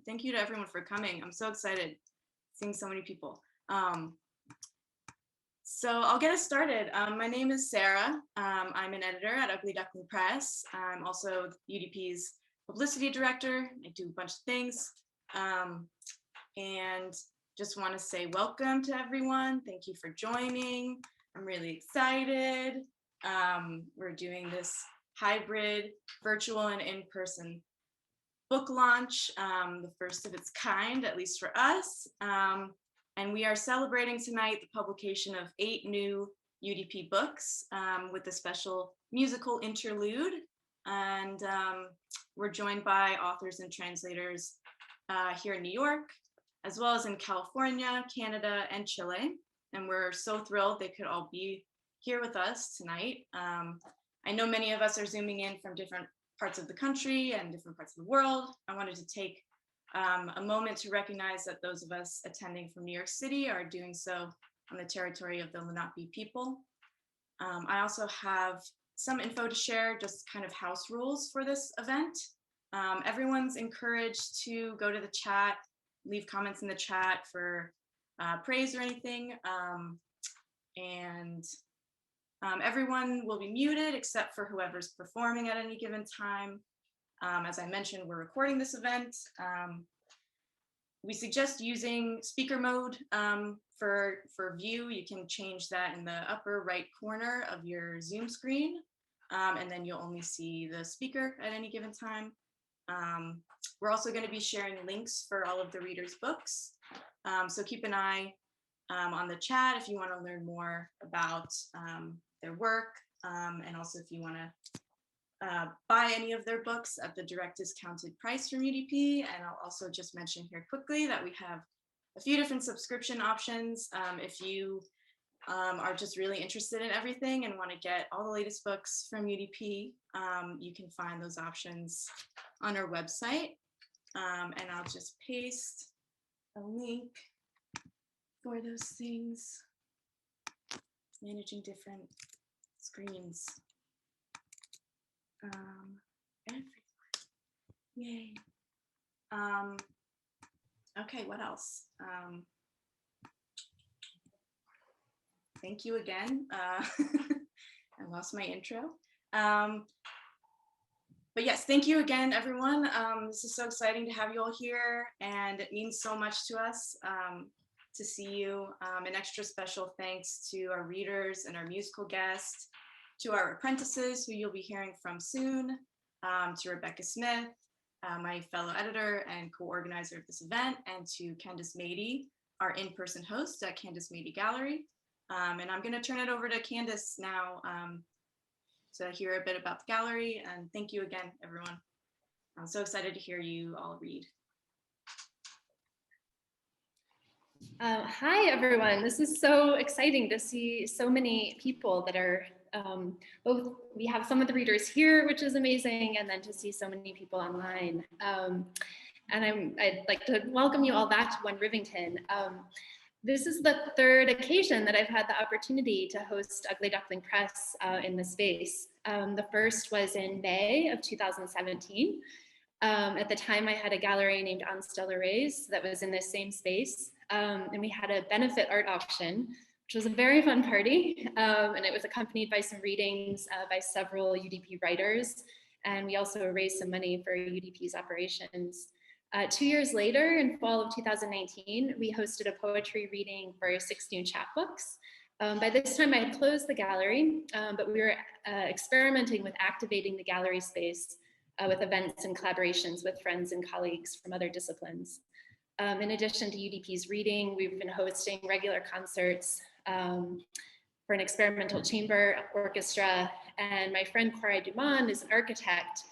thank you to everyone for coming. I'm so excited seeing so many people. So I'll get us started. My name is Sarah. I'm an editor at Duckling Presse. I'm also UDP's publicity director. I do a bunch of things. And just want to say welcome to everyone. Thank you for joining. I'm really excited. We're doing this hybrid virtual and in-person book launch, the first of its kind, at least for us. And we are celebrating tonight the publication of 8 new UDP books with a special musical interlude. And we're joined by authors and translators here in New York, as well as in California, Canada, and Chile. And we're so thrilled they could all be here with us tonight. I know many of us are zooming in from different parts of the country and different parts of the world. I wanted to take a moment to recognize that those of us attending from New York City are doing so on the territory of the Lenape people. I also have some info to share, just kind of house rules for this event. Everyone's encouraged to go to the chat, leave comments in the chat for praise or anything. Everyone will be muted except for whoever's performing at any given time. As I mentioned, we're recording this event. We suggest using speaker mode for view. You can change that in the upper right corner of your Zoom screen, and then you'll only see the speaker at any given time. We're also going to be sharing links for all of the readers' books, so keep an eye on the chat if you want to learn more about their work, and also if you want to buy any of their books at the direct discounted price from UDP. And I'll also just mention here quickly that we have a few different subscription options. If you are just really interested in everything and want to get all the latest books from UDP, you can find those options on our website. And I'll just paste a link for those things. Managing different screens. Everyone. Yay. Okay, what else? Thank you again. I lost my intro. But yes, thank you again, everyone. This is so exciting to have you all here, and it means so much to us to see you. An extra special thanks to our readers and our musical guests, to our apprentices who you'll be hearing from soon, to Rebecca Smith, my fellow editor and co-organizer of this event, and to Candice Madey, our in-person host at Candice Madey Gallery. And I'm going to turn it over to Candice now to hear a bit about the gallery. And thank you again, everyone. I'm so excited to hear you all read. Hi, everyone. This is so exciting to see so many people that are both, we have some of the readers here, which is amazing, and then to see so many people online. And I'd like to welcome you all back to One Rivington. This is the 3rd occasion that I've had the opportunity to host Ugly Duckling Presse in the space. The first was in May of 2017. At the time, I had a gallery named On Stellar Rays that was in this same space. And we had a benefit art auction, which was a very fun party. And it was accompanied by some readings by several UDP writers. And we also raised some money for UDP's operations. 2 years later, in fall of 2019, we hosted a poetry reading for 6 new chapbooks. By this time, I had closed the gallery, but we were experimenting with activating the gallery space with events and collaborations with friends and colleagues from other disciplines. In addition to UDP's reading, we've been hosting regular concerts for an experimental chamber orchestra, and my friend Corey Dumont is an architect.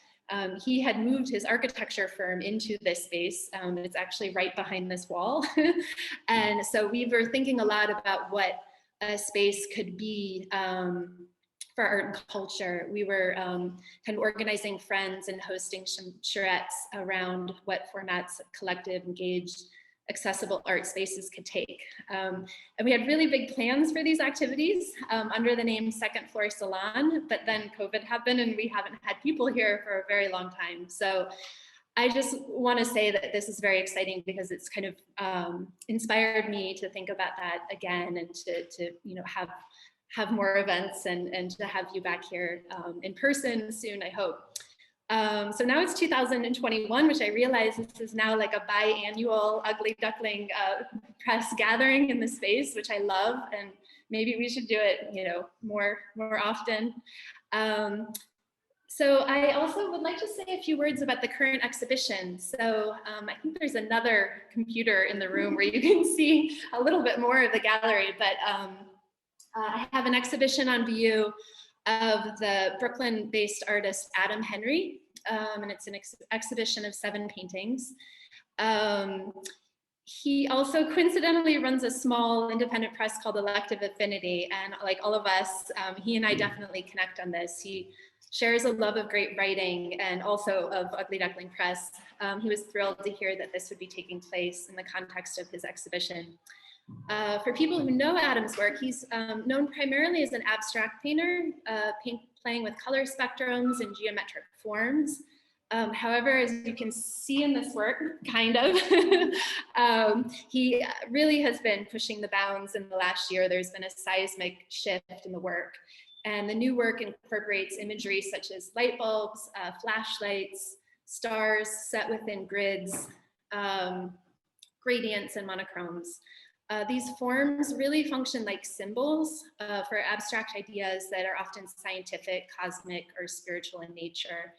He had moved his architecture firm into this space. It's actually right behind this wall. And so we were thinking a lot about what a space could be for art and culture. We were kind of organizing friends and hosting some charrettes around what formats collective, engaged, accessible art spaces could take. And we had really big plans for these activities under the name Second Floor Salon, but then COVID happened and we haven't had people here for a very long time. So I just want to say that this is very exciting because it's kind of inspired me to think about that again, and to you know, have more events, and to have you back here in person soon, I hope. So now it's 2021, which I realize this is now like a biannual Ugly Duckling Press gathering in the space, which I love, and maybe we should do it, you know, more often. So I also would like to say a few words about the current exhibition. So I think there's another computer in the room where you can see a little bit more of the gallery, but I have an exhibition on view of the Brooklyn-based artist Adam Henry, and it's an exhibition of 7 paintings. He also coincidentally runs a small independent press called Elective Affinity, and like all of us, he and I definitely connect on this. He shares a love of great writing and also of Ugly Duckling Press. He was thrilled to hear that this would be taking place in the context of his exhibition. For people who know Adam's work, he's known primarily as an abstract painter, playing with color spectrums and geometric forms. However, as you can see in this work, kind of, he really has been pushing the bounds in the last year. There's been a seismic shift in the work. And the new work incorporates imagery such as light bulbs, flashlights, stars set within grids, gradients, and monochromes. These forms really function like symbols for abstract ideas that are often scientific, cosmic, or spiritual in nature.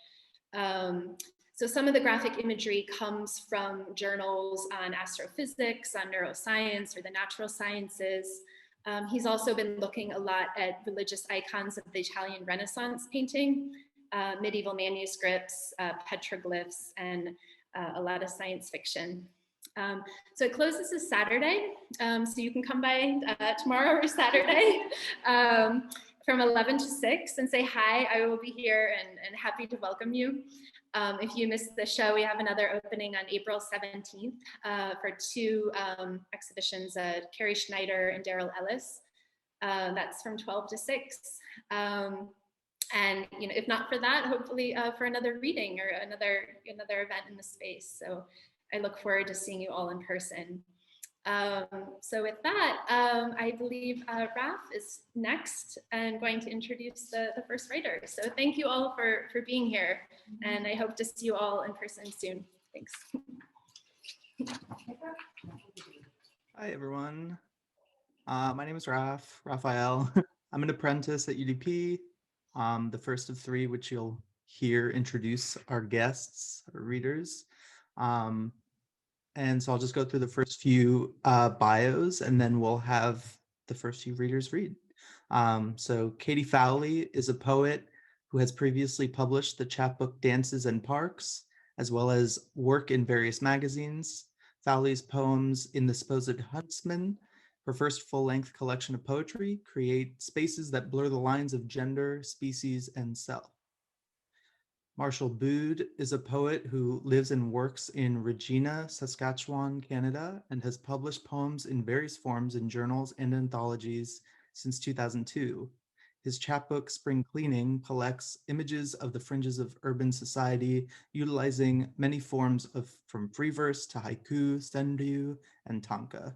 So some of the graphic imagery comes from journals on astrophysics, on neuroscience, or the natural sciences. He's also been looking a lot at religious icons of the Italian Renaissance painting, medieval manuscripts, petroglyphs, and a lot of science fiction. So it closes this Saturday, so you can come by tomorrow or Saturday from 11 to 6 and say hi. I will be here and happy to welcome you. If you missed the show, we have another opening on April 17th for 2 exhibitions, Carrie Schneider and Daryl Ellis. That's from 12 to 6. And you know, if not for that, hopefully for another reading or another event in the space. So I look forward to seeing you all in person. So with that, I believe Raf is next and going to introduce the first writer. So thank you all for being here, and I hope to see you all in person soon. Thanks. Hi, everyone. My name is Raf Rafael. I'm an apprentice at UDP, the first of 3, which you'll hear introduce our guests, our readers. And so I'll just go through the first few bios, and then we'll have the first few readers read. So Katie Fowley is a poet who has previously published the chapbook Dances and Parks, as well as work in various magazines. Fowley's poems in the Supposed Huntsman, her first full-length collection of poetry, create spaces that blur the lines of gender, species, and self. Marshall Bood is a poet who lives and works in Regina, Saskatchewan, Canada, and has published poems in various forms in journals and anthologies since 2002. His chapbook, Spring Cleaning, collects images of the fringes of urban society, utilizing many forms from free verse to haiku, senryu, and tanka.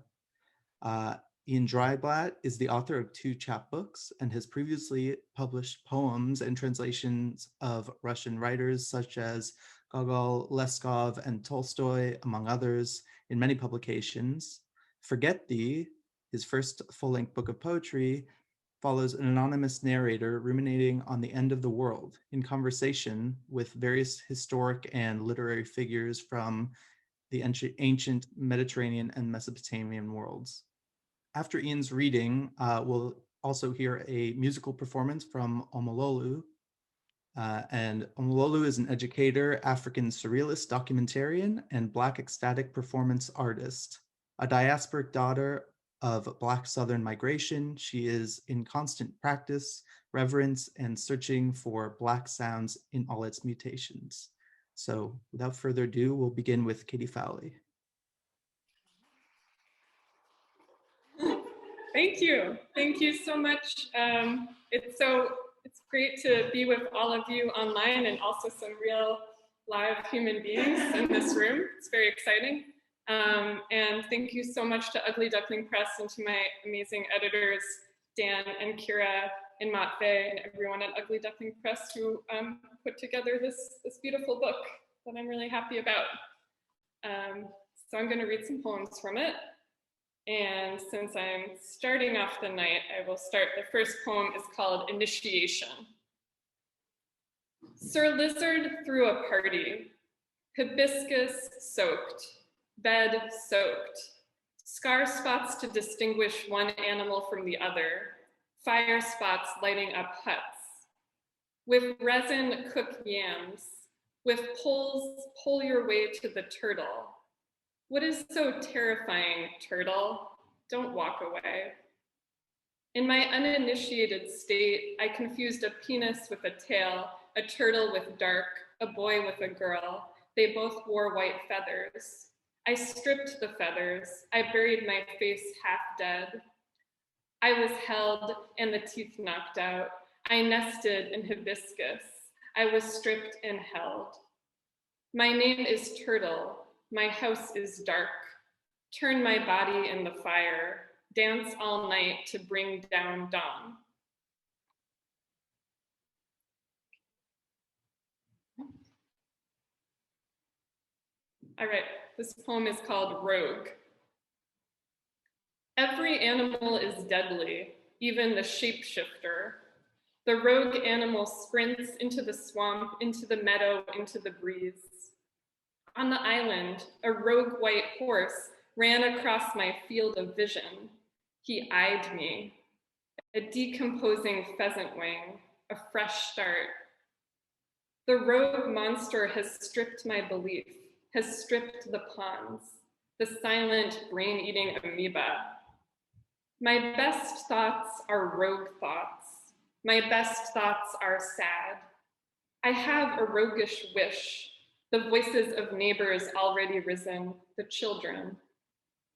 Ian Dreiblatt is the author of 2 chapbooks and has previously published poems and translations of Russian writers such as Gogol, Leskov, and Tolstoy, among others, in many publications. Forget Thee, his first full-length book of poetry, follows an anonymous narrator ruminating on the end of the world in conversation with various historic and literary figures from the ancient Mediterranean and Mesopotamian worlds. After Ian's reading, we'll also hear a musical performance from ọmọlólù. And ọmọlólù is an educator, African surrealist documentarian, and Black ecstatic performance artist. A diasporic daughter of Black Southern migration, she is in constant practice, reverence, and searching for Black sounds in all its mutations. So without further ado, we'll begin with Katie Fowley. Thank you. Thank you so much. It's great to be with all of you online, and also some real live human beings in this room. It's very exciting. And thank you so much to Ugly Duckling Presse and to my amazing editors, Dan and Kira and Matve and everyone at Ugly Duckling Presse who put together this beautiful book that I'm really happy about. So I'm going to read some poems from it. And since I'm starting off the night, I will start. The first poem is called Initiation. Sir Lizard threw a party, hibiscus soaked, bed soaked, scar spots to distinguish one animal from the other, fire spots lighting up huts. With resin, cook yams. With poles, pull your way to the turtle. What is so terrifying, turtle? Don't walk away. In my uninitiated state, I confused a penis with a tail, a turtle with dark, a boy with a girl. They both wore white feathers. I stripped the feathers. I buried my face half dead. I was held and the teeth knocked out. I nested in hibiscus. I was stripped and held. My name is Turtle. My house is dark. Turn my body in the fire. Dance all night to bring down dawn. All right, this poem is called Rogue. Every animal is deadly, even the shapeshifter. The rogue animal sprints into the swamp, into the meadow, into the breeze. On the island, a rogue white horse ran across my field of vision. He eyed me, a decomposing pheasant wing, a fresh start. The rogue monster has stripped my belief, has stripped the pawns, the silent brain-eating amoeba. My best thoughts are rogue thoughts. My best thoughts are sad. I have a roguish wish, the voices of neighbors already risen, the children.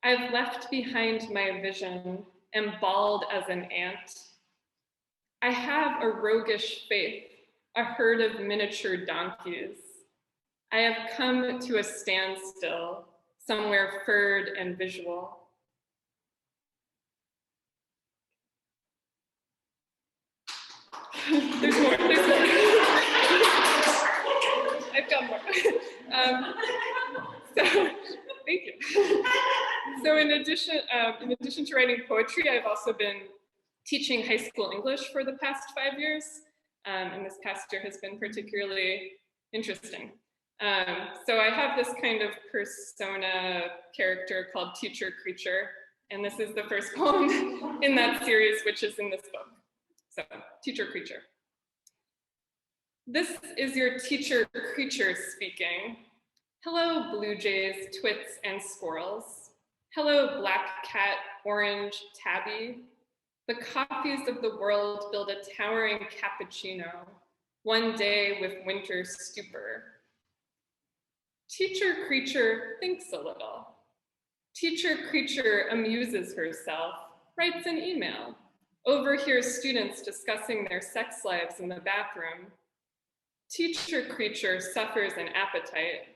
I've left behind my vision, am bald as an ant. I have a roguish faith, a herd of miniature donkeys. I have come to a standstill, somewhere furred and visual. There's more. I've got more. So, thank you. So in addition to writing poetry, I've also been teaching high school English for the past 5 years. And this past year has been particularly interesting. So I have this kind of persona character called Teacher Creature. And this is the first poem in that series, which is in this book. So, Teacher Creature. This is your teacher creature speaking. Hello, blue jays, twits, and squirrels. Hello, black cat, orange, tabby. The coffees of the world build a towering cappuccino, one day with winter stupor. Teacher creature thinks a little. Teacher creature amuses herself, writes an email, overhears students discussing their sex lives in the bathroom. Teacher creature suffers an appetite.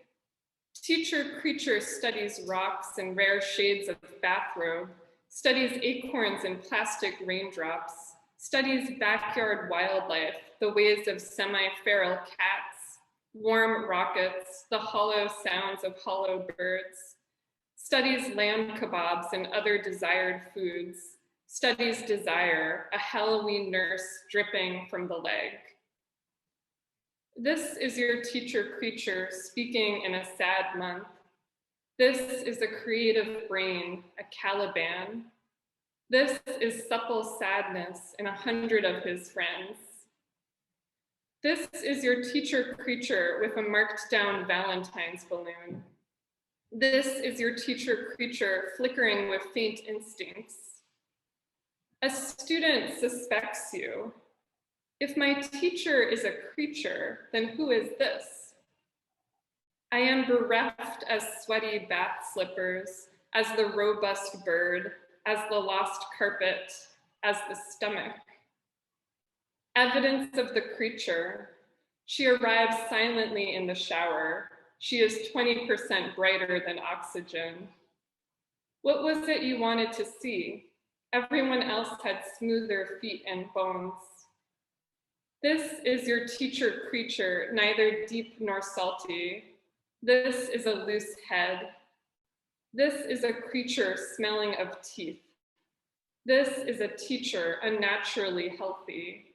Teacher creature studies rocks and rare shades of bathrobe, studies acorns and plastic raindrops, studies backyard wildlife, the ways of semi-feral cats, warm rockets, the hollow sounds of hollow birds, studies lamb kebabs and other desired foods, studies desire, a Halloween nurse dripping from the leg. This is your teacher creature speaking in a sad month. This is a creative brain, a Caliban. This is supple sadness in 100 of his friends. This is your teacher creature with a marked down Valentine's balloon. This is your teacher creature flickering with faint instincts. A student suspects you. If my teacher is a creature, then who is this? I am bereft as sweaty bath slippers, as the robust bird, as the lost carpet, as the stomach. Evidence of the creature, She arrives silently in the shower. She is 20% brighter than oxygen. What was it you wanted to see? Everyone else had smoother feet and bones. This is your teacher creature, neither deep nor salty. This is a loose head. This is a creature smelling of teeth. This is a teacher unnaturally healthy.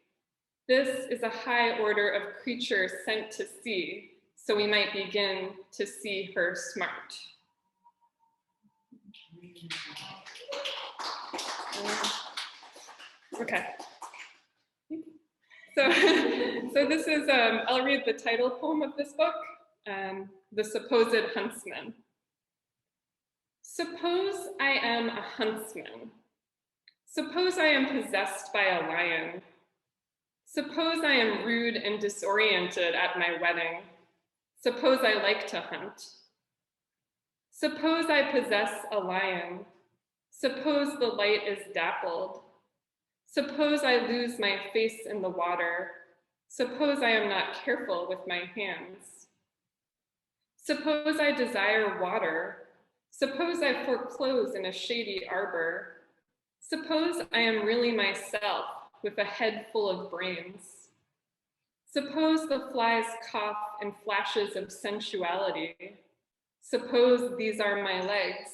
This is a high order of creature sent to see, so we might begin to see her smart. Okay. So this is, I'll read the title poem of this book, The Supposed Huntsman. Suppose I am a huntsman. Suppose I am possessed by a lion. Suppose I am rude and disoriented at my wedding. Suppose I like to hunt. Suppose I possess a lion. Suppose the light is dappled. Suppose I lose my face in the water. Suppose I am not careful with my hands. Suppose I desire water. Suppose I foreclose in a shady arbor. Suppose I am really myself with a head full of brains. Suppose the flies cough in flashes of sensuality. Suppose these are my legs.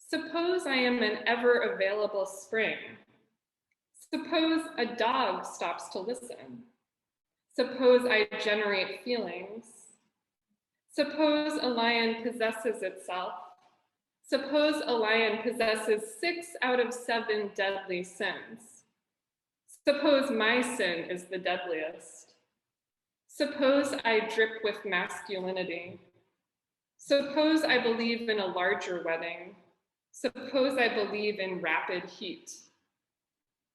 Suppose I am an ever-available spring. Suppose a dog stops to listen. Suppose I generate feelings. Suppose a lion possesses itself. Suppose a lion possesses 6 out of 7 deadly sins. Suppose my sin is the deadliest. Suppose I drip with masculinity. Suppose I believe in a larger wedding. Suppose I believe in rapid heat.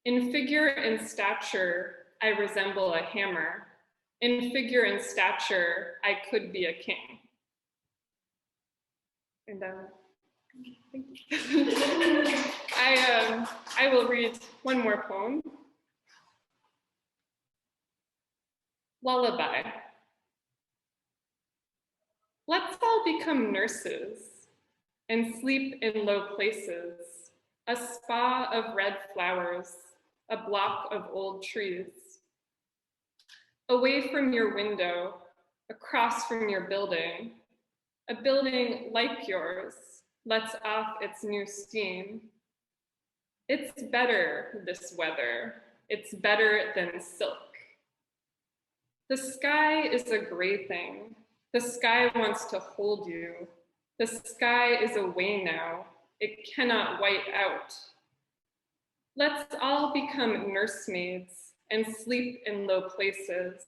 In figure and stature, I resemble a hammer. In figure and stature, I could be a king. And thank you. I will read one more poem. Lullaby. Let's all become nurses and sleep in low places, a spa of red flowers, a block of old trees. Away from your window, across from your building, a building like yours lets off its new steam. It's better this weather. It's better than silk. The sky is a gray thing. The sky wants to hold you. The sky is away now. It cannot white out. Let's all become nursemaids and sleep in low places.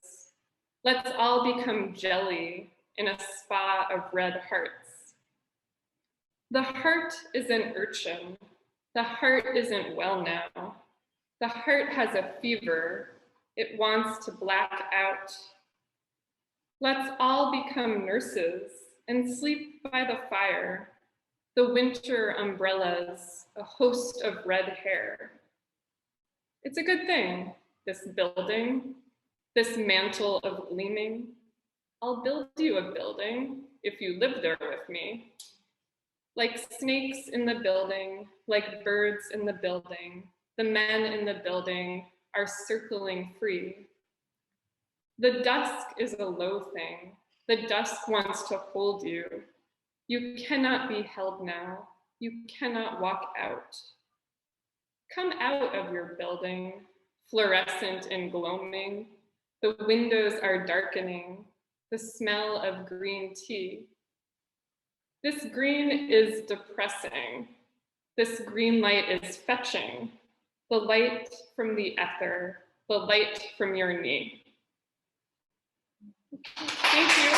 Let's all become jelly in a spa of red hearts. The heart is an urchin. The heart isn't well now. The heart has a fever. It wants to black out. Let's all become nurses and sleep by the fire, the winter umbrellas, a host of red hair. It's a good thing, this building, this mantle of gleaming. I'll build you a building if you live there with me. Like snakes in the building, like birds in the building, the men in the building are circling free. The dusk is a low thing. The dusk wants to hold you. You cannot be held now. You cannot walk out. Come out of your building, fluorescent and gloaming. The windows are darkening. The smell of green tea. This green is depressing. This green light is fetching. The light from the ether, the light from your knee. Thank you.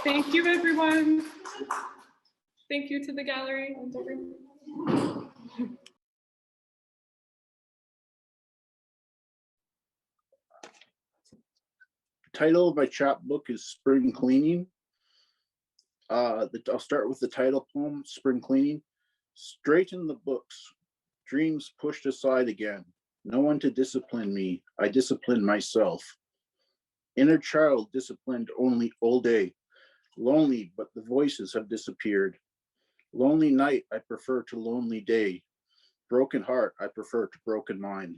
Thank you, everyone. Thank you to the gallery and everyone. Title of my chapbook is Spring Cleaning. I'll start with the title poem, Spring Cleaning. Straighten the books, dreams pushed aside again. No one to discipline me. I discipline myself. Inner child disciplined only all day. Lonely, but the voices have disappeared. Lonely night, I prefer to lonely day. Broken heart, I prefer to broken mind.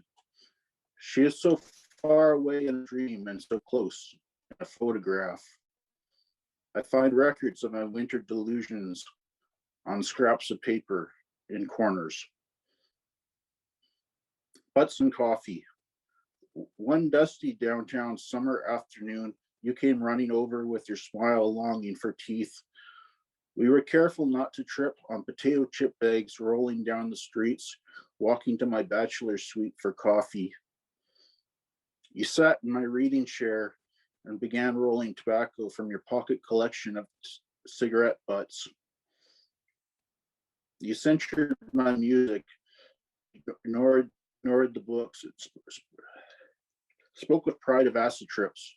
She is so far away in a dream and so close in a photograph. I find records of my winter delusions on scraps of paper in corners. Butts and coffee. One dusty downtown summer afternoon, you came running over with your smile longing for teeth. We were careful not to trip on potato chip bags rolling down the streets, walking to my bachelor suite for coffee. You sat in my reading chair and began rolling tobacco from your pocket collection of cigarette butts. You censured my music, ignored the books. It spoke with pride of acid trips.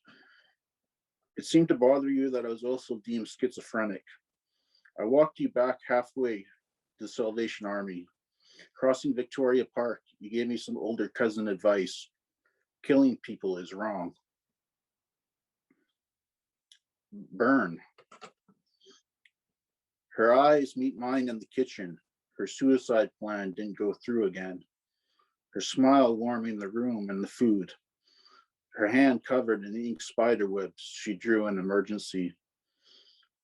It seemed to bother you that I was also deemed schizophrenic. I walked you back halfway to the Salvation Army. Crossing Victoria Park, you gave me some older cousin advice. Killing people is wrong. Burn. Her eyes meet mine in the kitchen. Her suicide plan didn't go through again. Her smile warming the room and the food. Her hand covered in ink spider webs she drew in emergency.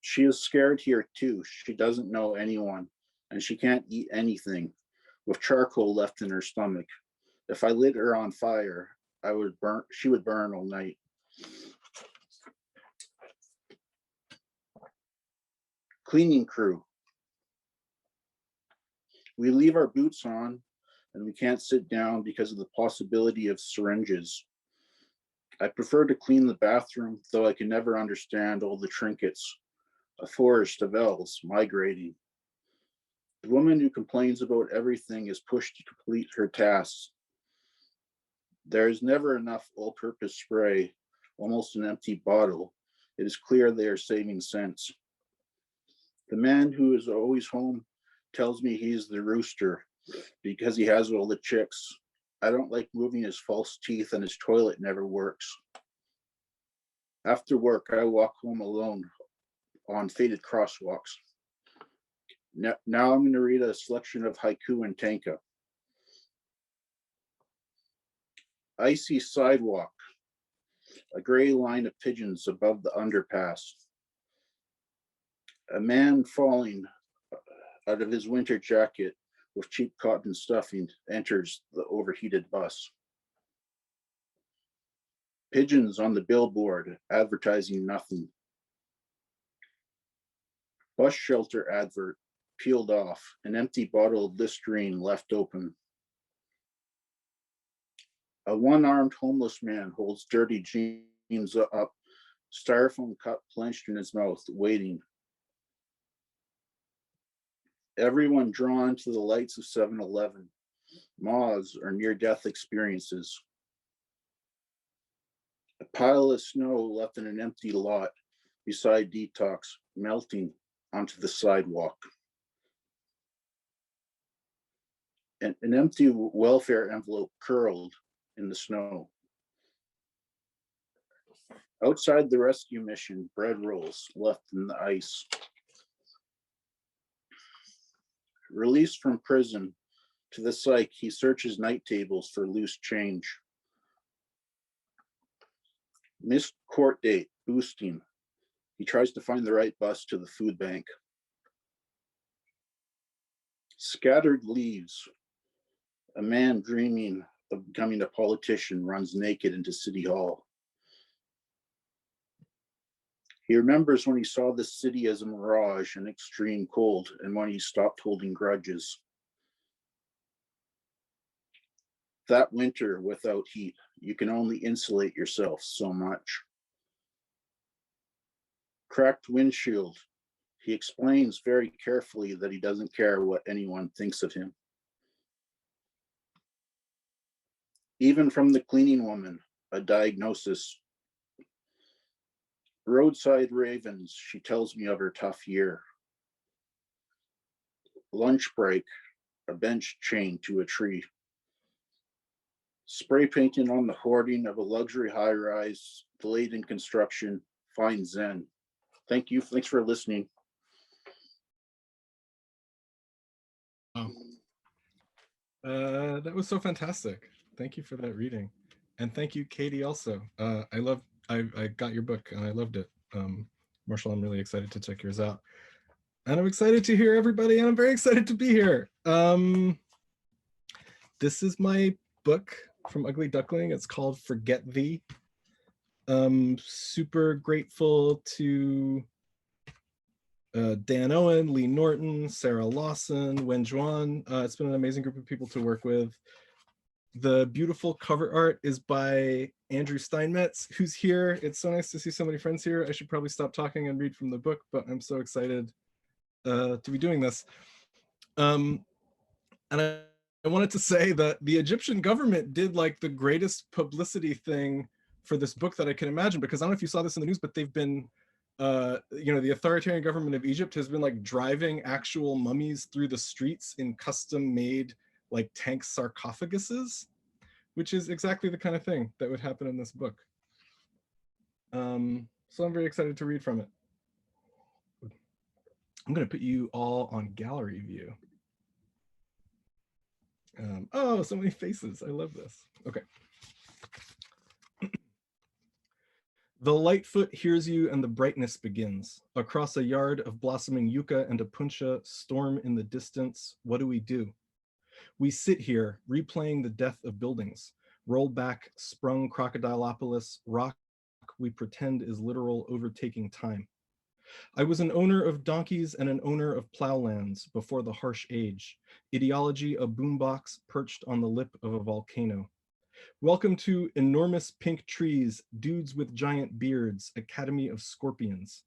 She is scared here too. She doesn't know anyone, and she can't eat anything with charcoal left in her stomach. If I lit her on fire, she would burn all night. Cleaning crew. We leave our boots on and we can't sit down because of the possibility of syringes. I prefer to clean the bathroom, though I can never understand all the trinkets. A forest of elves migrating. The woman who complains about everything is pushed to complete her tasks. There is never enough all-purpose spray, almost an empty bottle. It is clear they are saving cents. The man who is always home tells me he's the rooster because he has all the chicks. I don't like moving his false teeth and his toilet never works. After work, I walk home alone on faded crosswalks. Now I'm going to read a selection of haiku and tanka. Icy sidewalk, a gray line of pigeons above the underpass. A man falling out of his winter jacket with cheap cotton stuffing enters the overheated bus. Pigeons on the billboard advertising nothing. Bus shelter advert peeled off, an empty bottle of Listerine left open. A one-armed homeless man holds dirty jeans up, styrofoam cup clenched in his mouth, waiting. Everyone drawn to the lights of 7-Eleven. Moths are near-death experiences. A pile of snow left in an empty lot beside detox, melting onto the sidewalk. An empty welfare envelope curled in the snow. Outside the rescue mission, bread rolls left in the ice. Released from prison, to the psych, he searches night tables for loose change. Missed court date, boosting. He tries to find the right bus to the food bank. Scattered leaves. A man dreaming of becoming a politician runs naked into City Hall. He remembers when he saw the city as a mirage in extreme cold and when he stopped holding grudges. That winter without heat, you can only insulate yourself so much. Cracked windshield. He explains very carefully that he doesn't care what anyone thinks of him. Even from the cleaning woman, a diagnosis. Roadside ravens, she tells me of her tough year. Lunch break, a bench chained to a tree. Spray painting on the hoarding of a luxury high-rise, delayed in construction, find Zen. Thank you. Thanks for listening. Wow. That was so fantastic. Thank you for that reading. And thank you, Katie, also. I got your book and I loved it. Marshall, I'm really excited to check yours out. And I'm excited to hear everybody, and I'm very excited to be here. This is my book from Ugly Duckling. It's called Forget Thee. Super grateful to Dan Owen, Lee Norton, Sarah Lawson, Wen Zhuan. It's been an amazing group of people to work with. The beautiful cover art is by Andrew Steinmetz, who's here. It's so nice to see so many friends here. I should probably stop talking and read from the book, but I'm so excited to be doing this. And I wanted to say that the Egyptian government did like the greatest publicity thing for this book that I can imagine, because I don't know if you saw this in the news, but they've been, the authoritarian government of Egypt has been like driving actual mummies through the streets in custom made like tank sarcophaguses, which is exactly the kind of thing that would happen in this book. So I'm very excited to read from it. I'm going to put you all on gallery view. Oh, so many faces. I love this. Okay. The Lightfoot hears you and the brightness begins. Across a yard of blossoming yucca and a puncha, storm in the distance. What do? We sit here, replaying the death of buildings. Roll back, sprung crocodilopolis, rock we pretend is literal overtaking time. I was an owner of donkeys and an owner of plowlands before the harsh age. Ideology a boombox perched on the lip of a volcano. Welcome to enormous pink trees, dudes with giant beards, Academy of Scorpions.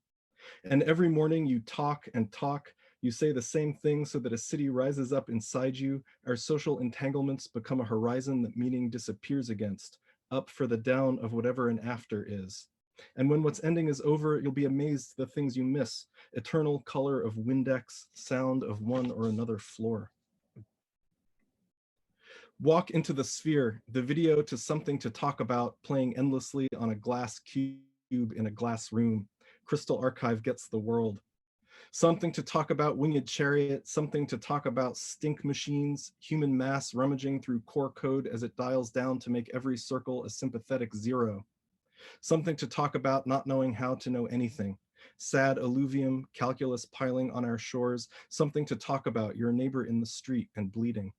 And every morning you talk and talk, you say the same thing so that a city rises up inside you. Our social entanglements become a horizon that meaning disappears against, up for the down of whatever an after is. And when what's ending is over, you'll be amazed at the things you miss. Eternal color of Windex, sound of one or another floor. Walk into the sphere, the video to something to talk about, playing endlessly on a glass cube in a glass room. Crystal Archive gets the world. Something to talk about winged chariot, something to talk about stink machines, human mass rummaging through core code as it dials down to make every circle a sympathetic zero. Something to talk about not knowing how to know anything. Sad alluvium, calculus piling on our shores, something to talk about your neighbor in the street and bleeding.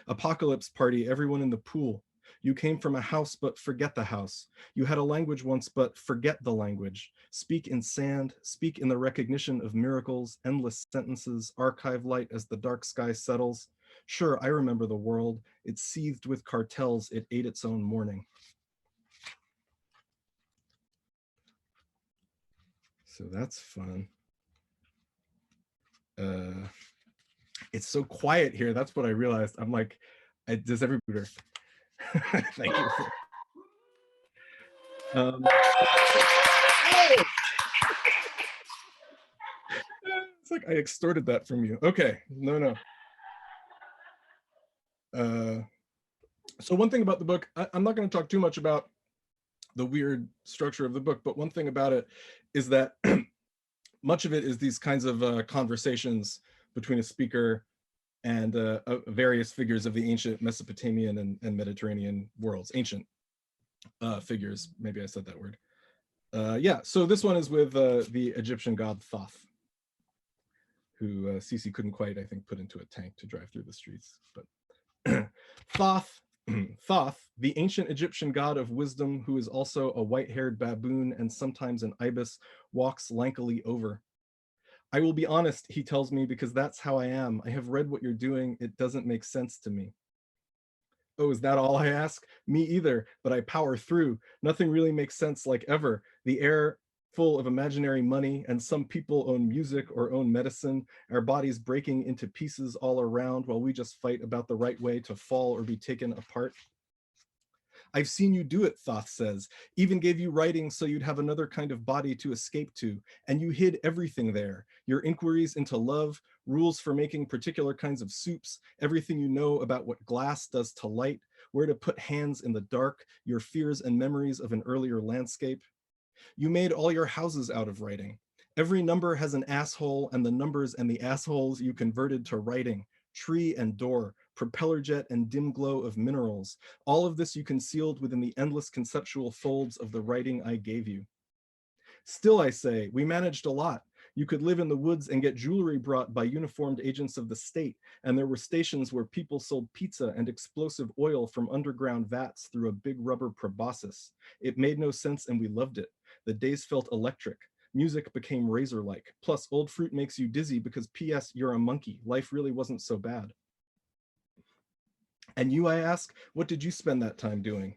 Apocalypse party, everyone in the pool. You came from a house, but forget the house. You had a language once, but forget the language. Speak in sand, speak in the recognition of miracles, endless sentences, archive light as the dark sky settles. Sure, I remember the world. It seethed with cartels, it ate its own morning. So that's fun. It's so quiet here. That's what I realized. I'm like, does everybody? Thank you. It's like I extorted that from you. Okay, no. So one thing about the book, I'm not going to talk too much about the weird structure of the book, but one thing about it is that much of it is these kinds of conversations between a speaker and various figures of the ancient Mesopotamian and Mediterranean worlds, ancient figures, maybe I said that word. Yeah, so this one is with the Egyptian god Thoth, who Cece couldn't quite, I think, put into a tank to drive through the streets. But Thoth, the ancient Egyptian god of wisdom, who is also a white-haired baboon and sometimes an ibis, walks lankily over. I will be honest, he tells me, because that's how I am. I have read what you're doing. It doesn't make sense to me. Oh, is that all I ask? Me either, but I power through. Nothing really makes sense like ever. The air full of imaginary money, and some people own music or own medicine, our bodies breaking into pieces all around while we just fight about the right way to fall or be taken apart. I've seen you do it, Thoth says, even gave you writing so you'd have another kind of body to escape to, and you hid everything there, your inquiries into love, rules for making particular kinds of soups, everything you know about what glass does to light, where to put hands in the dark, your fears and memories of an earlier landscape. You made all your houses out of writing. Every number has an asshole, and the numbers and the assholes you converted to writing. Tree and door, propeller jet and dim glow of minerals. All of this you concealed within the endless conceptual folds of the writing I gave you. Still, I say, we managed a lot. You could live in the woods and get jewelry brought by uniformed agents of the state, and there were stations where people sold pizza and explosive oil from underground vats through a big rubber proboscis. It made no sense and we loved it. The days felt electric. Music became razor-like. Plus, old fruit makes you dizzy because P.S. you're a monkey. Life really wasn't so bad. And you, I ask, what did you spend that time doing?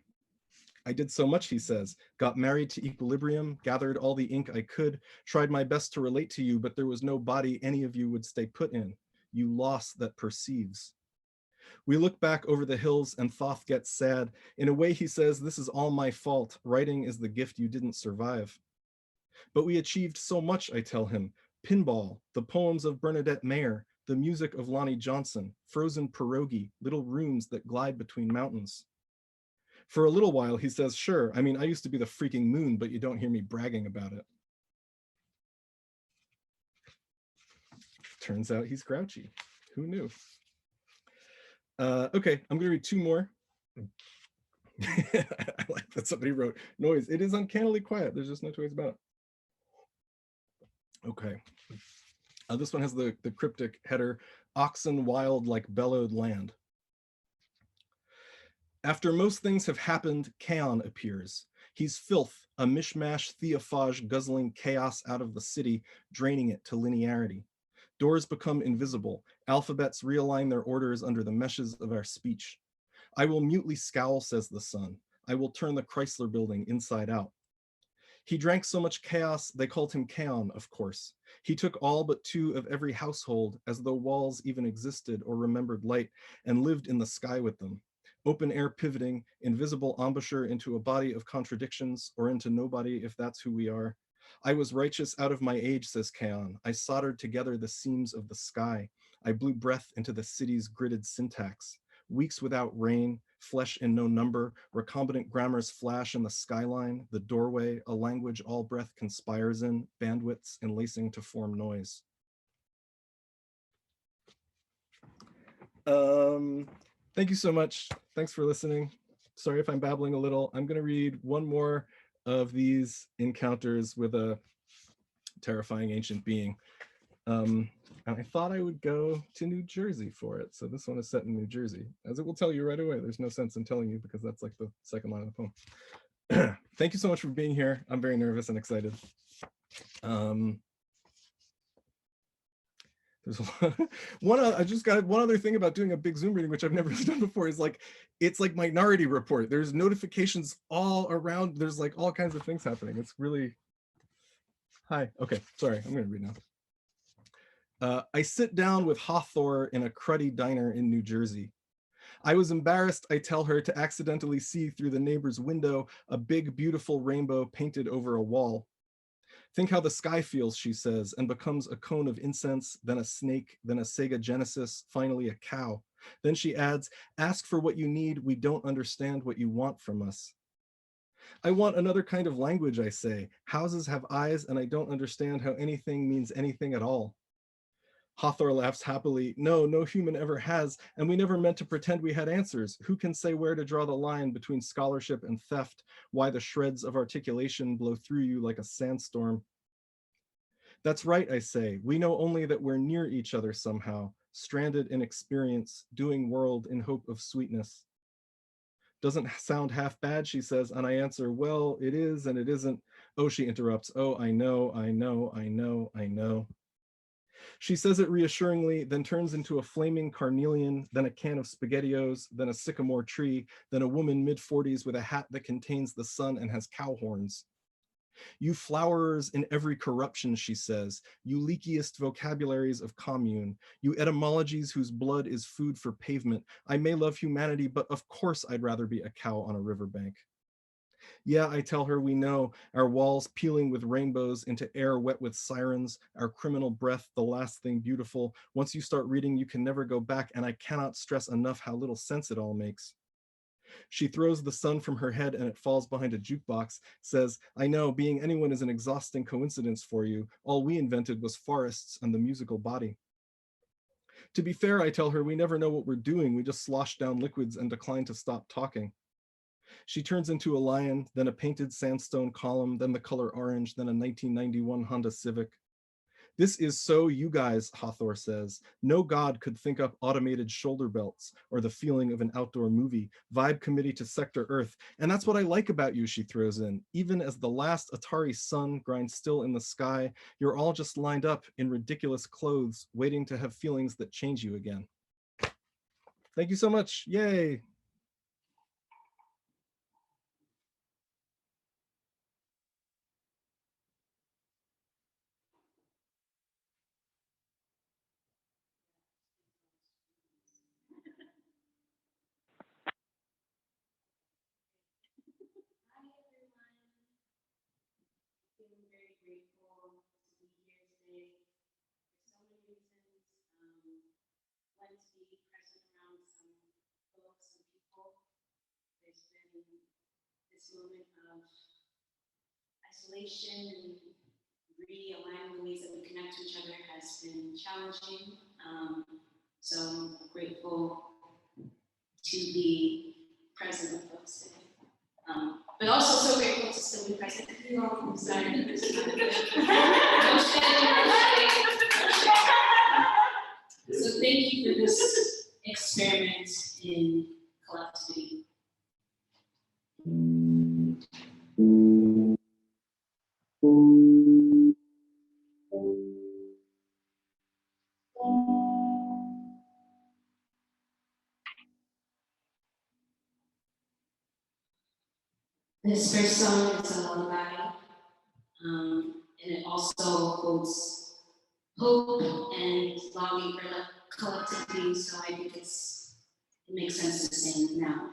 I did so much, he says, got married to equilibrium, gathered all the ink I could, tried my best to relate to you, but there was no body any of you would stay put in. You lost that perceives. We look back over the hills and Thoth gets sad. In a way, he says, this is all my fault. Writing is the gift you didn't survive. But we achieved so much, I tell him. Pinball, the poems of Bernadette Mayer, the music of Lonnie Johnson, frozen pierogi, little rooms that glide between mountains. For a little while, he says, sure, I mean, I used to be the freaking moon, but you don't hear me bragging about it. Turns out he's grouchy. Who knew? Okay, I'm gonna read two more. I like that somebody wrote noise. It is uncannily quiet. There's just no two ways about it. Okay. This one has the cryptic header, oxen wild like bellowed land. After most things have happened, Kaon appears. He's filth, a mishmash theophage guzzling chaos out of the city, draining it to linearity. Doors become invisible. Alphabets realign their orders under the meshes of our speech. I will mutely scowl, says the sun. I will turn the Chrysler building inside out. He drank so much chaos, they called him Kaon, of course. He took all but two of every household, as though walls even existed or remembered light, and lived in the sky with them. Open air pivoting, invisible embouchure into a body of contradictions, or into nobody if that's who we are. I was righteous out of my age, says Kaon. I soldered together the seams of the sky. I blew breath into the city's gridded syntax. Weeks without rain, flesh in no number, recombinant grammars flash in the skyline, the doorway, a language all breath conspires in, bandwidths enlacing to form noise. Thank you so much. Thanks for listening. Sorry if I'm babbling a little. I'm gonna read one more of these encounters with a terrifying ancient being. And I thought I would go to New Jersey for it. So this one is set in New Jersey. As it will tell you right away, there's no sense in telling you because that's like the second line of the poem. Thank you so much for being here. I'm very nervous and excited. There's I just got one other thing about doing a big Zoom reading, which I've never done before, is like, it's like Minority Report. There's notifications all around. There's like all kinds of things happening. It's really, hi, okay, sorry, I'm gonna read now. I sit down with Hathor in a cruddy diner in New Jersey. I was embarrassed, I tell her, to accidentally see through the neighbor's window a big, beautiful rainbow painted over a wall. Think how the sky feels, she says, and becomes a cone of incense, then a snake, then a Sega Genesis, finally a cow. Then she adds, ask for what you need, we don't understand what you want from us. I want another kind of language, I say. Houses have eyes, and I don't understand how anything means anything at all. Hathor laughs happily. No, no human ever has, and we never meant to pretend we had answers. Who can say where to draw the line between scholarship and theft? Why the shreds of articulation blow through you like a sandstorm? That's right, I say. We know only that we're near each other somehow, stranded in experience, doing world in hope of sweetness. Doesn't sound half bad, she says, and I answer, well, it is and it isn't. Oh, she interrupts. Oh, I know, I know, I know, I know. She says it reassuringly, then turns into a flaming carnelian, then a can of SpaghettiOs, then a sycamore tree, then a woman mid-40s with a hat that contains the sun and has cow horns. You flowerers in every corruption, she says, you leakiest vocabularies of commune, you etymologies whose blood is food for pavement. I may love humanity, but of course I'd rather be a cow on a riverbank. Yeah, I tell her, we know, our walls peeling with rainbows into air wet with sirens, our criminal breath, the last thing beautiful. Once you start reading, you can never go back, and I cannot stress enough how little sense it all makes. She throws the sun from her head and it falls behind a jukebox, says, I know, being anyone is an exhausting coincidence for you. All we invented was forests and the musical body. To be fair, I tell her, we never know what we're doing. We just slosh down liquids and decline to stop talking. She turns into a lion, then a painted sandstone column, then the color orange, then a 1991 Honda Civic. This is so you guys, Hathor says. No god could think up automated shoulder belts or the feeling of an outdoor movie, vibe committee to Sector Earth. And that's what I like about you, she throws in. Even as the last Atari sun grinds still in the sky, you're all just lined up in ridiculous clothes, waiting to have feelings that change you again. Thank you so much. Yay. Moment of isolation and realigning the ways that we connect to each other has been challenging. So I'm grateful to be present with folks today. But also so grateful to still be present. You all, I'm sorry. So thank you for this experiment in collectivity. This first song is a lullaby, and it also holds hope and longing for collectivity, so I think it makes sense to sing now.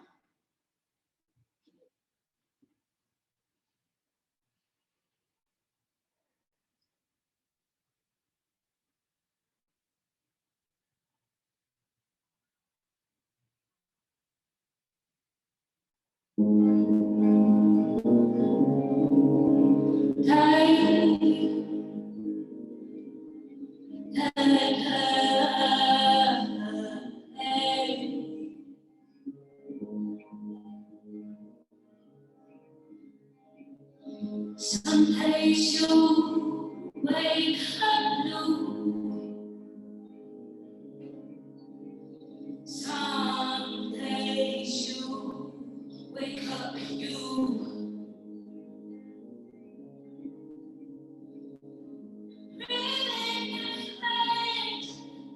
Someplace you'll wake up blue. Someplace you'll wake up you. Breathing your fate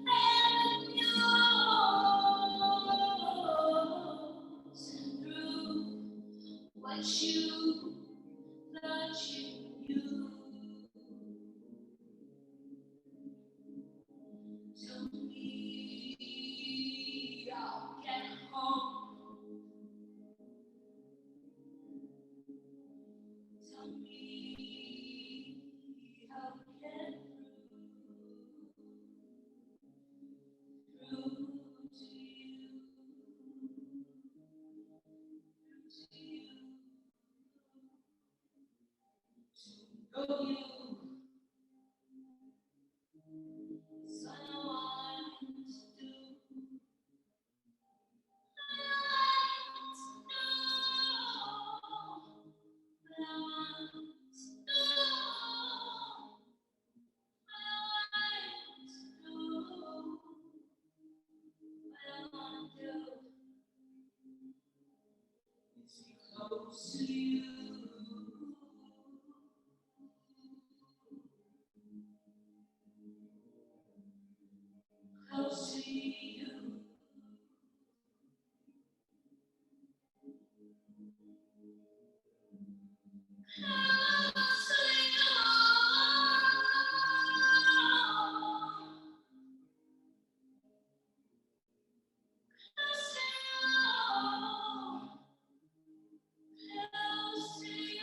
and yours through what you thought you knew. Tell me I'll get home. Tell me I'll get through to you. To you. So I want to do. I want to know. But I want to know. I want to know. But I want to is be close to you. Close to you. Close to you. Close to you.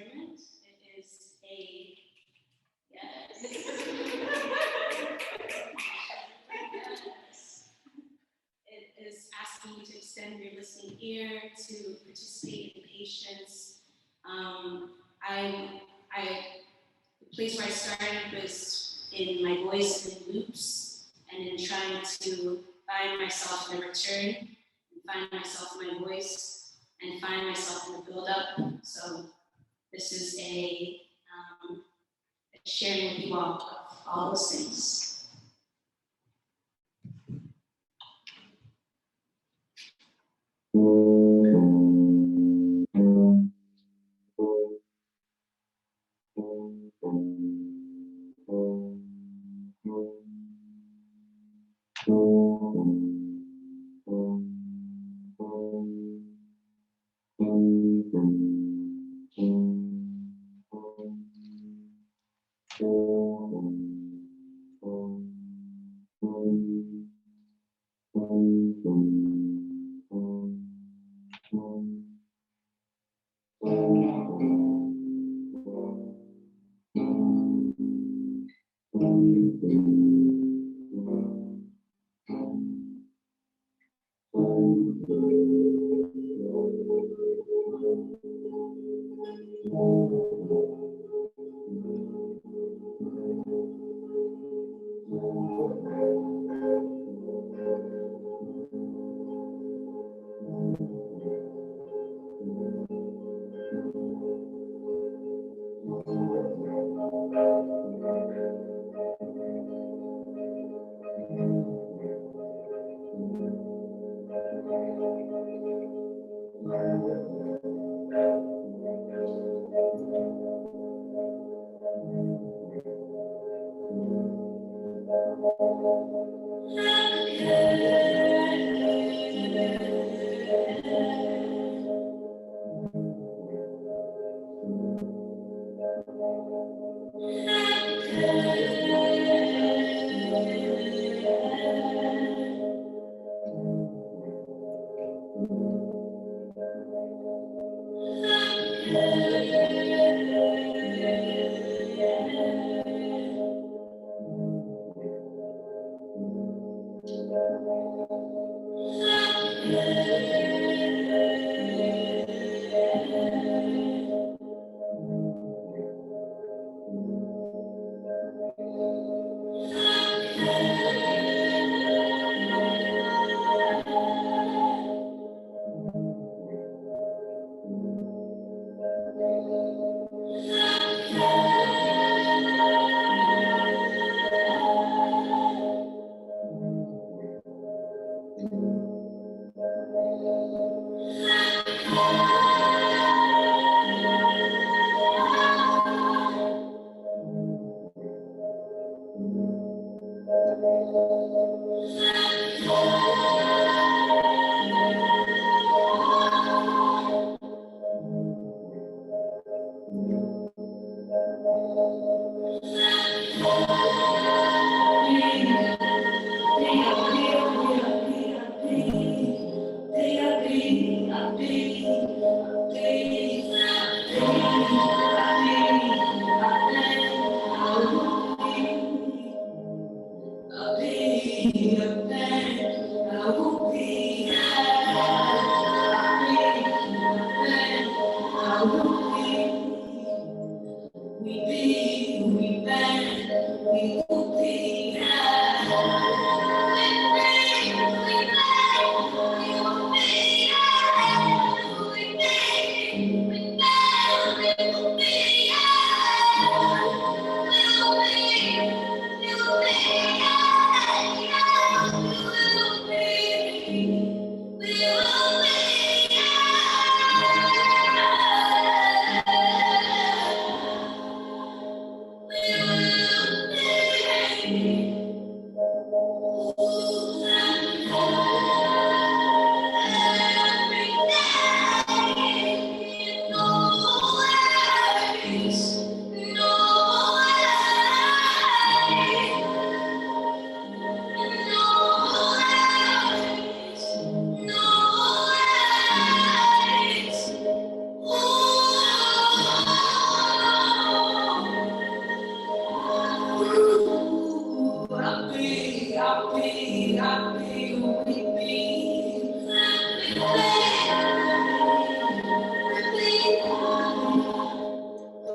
experiment. It is a, yes. Yes. It is asking you to extend your listening ear, to participate in patience. The place where I started was in my voice in loops and in trying to find myself in a return, and find myself in my voice, and find myself in the build-up. So this is a sharing with you all those things.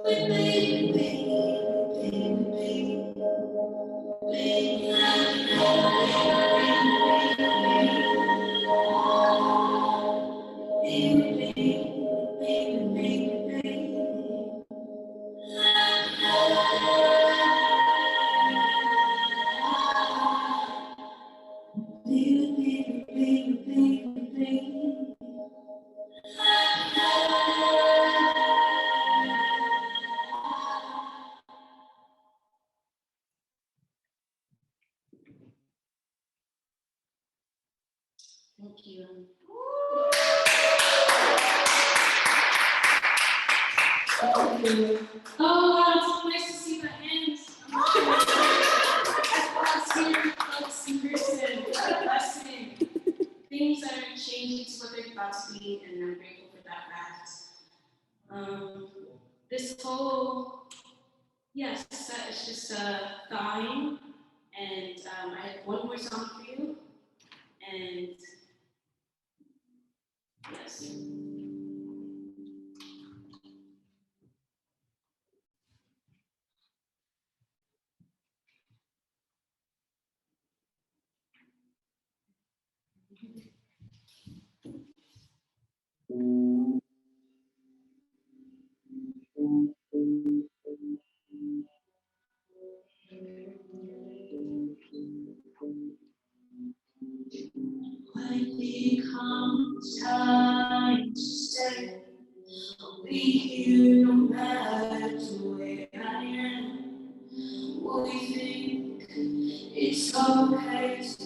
Thank you. Oh, wow, it's so nice to see the hands. Folks in person, blessing. Things that are changing to what they're about to be, and I'm grateful for that fact. This whole, set is just thawing, and I have one more song for you, and yes. When it comes time to stay, I'll be here no matter where I am. Will you think it's okay to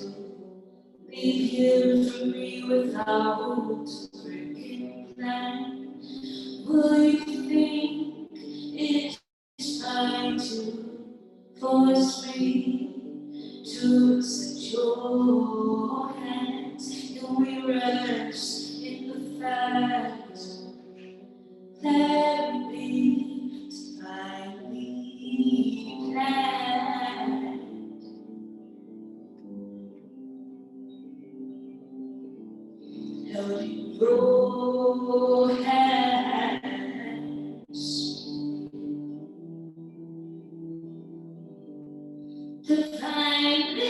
be here for me without a freaking plan? Will you think it's fine to force me to accept your hands? Can we rest in the fact that we finally planned? Held in your hands, to finally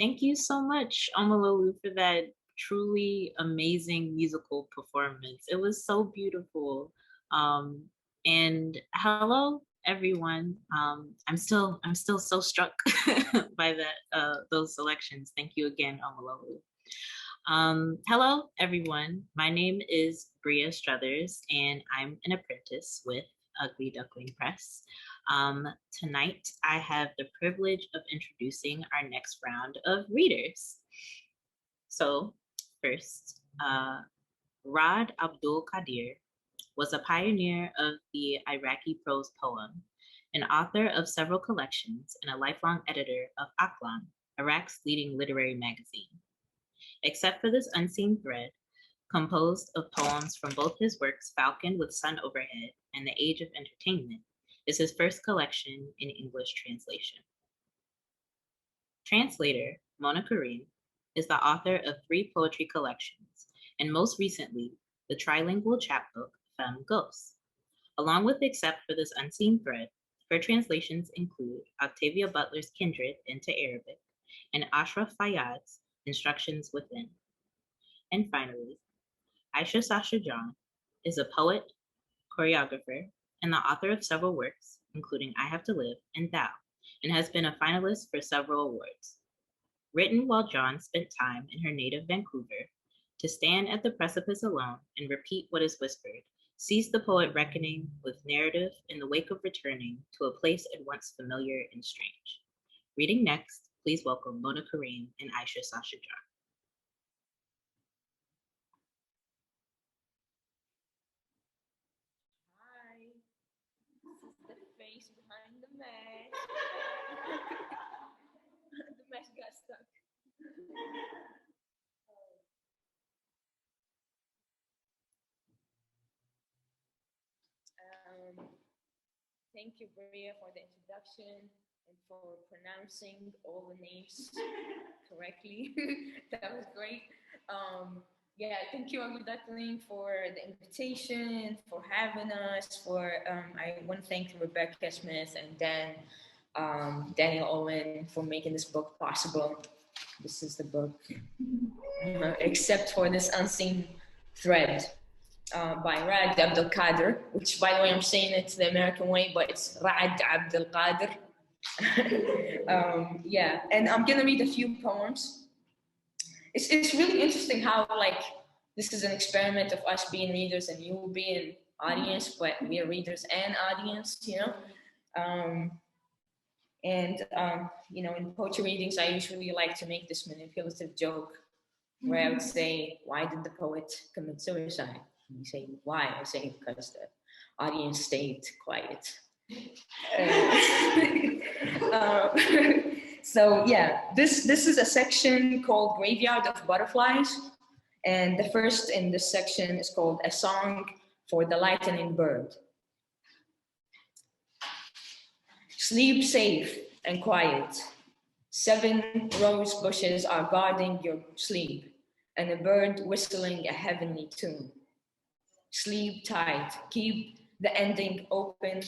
Thank you so much, ọmọlólù, for that truly amazing musical performance. It was so beautiful. And hello, everyone. I'm still so struck by those selections. Thank you again, ọmọlólù. Hello, everyone. My name is Bria Struthers, and I'm an apprentice with Ugly Duckling Presse. Tonight, I have the privilege of introducing our next round of readers. So first, Rad Abdul Qadir was a pioneer of the Iraqi prose poem, an author of several collections, and a lifelong editor of Aklan, Iraq's leading literary magazine. Except for this unseen thread, composed of poems from both his works Falcon with Sun Overhead and The Age of Entertainment, is his first collection in English translation. Translator Mona Kareem is the author of 3 poetry collections, and most recently, the trilingual chapbook Femme Ghosts. Along with Except for this unseen thread, her translations include Octavia Butler's Kindred into Arabic and Ashraf Fayyad's Instructions Within. And finally, Aisha Sasha John is a poet, choreographer, and the author of several works, including I Have to Live and Thou, and has been a finalist for several awards. Written while John spent time in her native Vancouver, to stand at the precipice alone and repeat what is whispered, sees the poet reckoning with narrative in the wake of returning to a place at once familiar and strange. Reading next, please welcome Mona Kareem and Aisha Sasha John. thank you, Bria, for the introduction and for pronouncing all the names correctly. That was great. Yeah, thank you, Duckling, for the invitation, for having us. I want to thank Rebecca Smith and Daniel Owen for making this book possible. This is the book, except for this unseen thread by Rad Abdul Qadir, which, by the way, I'm saying it the American way, but it's Rad Abdul Qadir. Yeah, and I'm gonna read a few poems. It's really interesting how this is an experiment of us being readers and you being audience, but we are readers and audience, you know. In poetry readings, I usually like to make this manipulative joke where I would say, why did the poet commit suicide? And you say, why? I say, because the audience stayed quiet. So yeah, this is a section called Graveyard of Butterflies. And the first in this section is called A Song for the Lightening Bird. Sleep safe and quiet. 7 rose bushes are guarding your sleep, and a bird whistling a heavenly tune. Sleep tight, keep the ending open,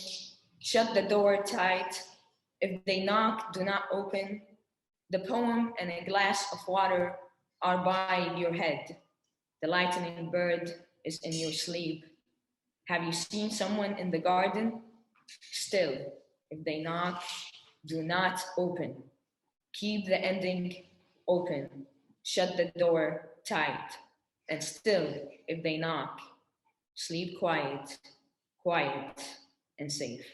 shut the door tight. If they knock, do not open. The poem and a glass of water are by your head. The lightning bird is in your sleep. Have you seen someone in the garden? Still, if they knock, do not open. Keep the ending open. Shut the door tight. And still, if they knock, sleep quiet, quiet and safe.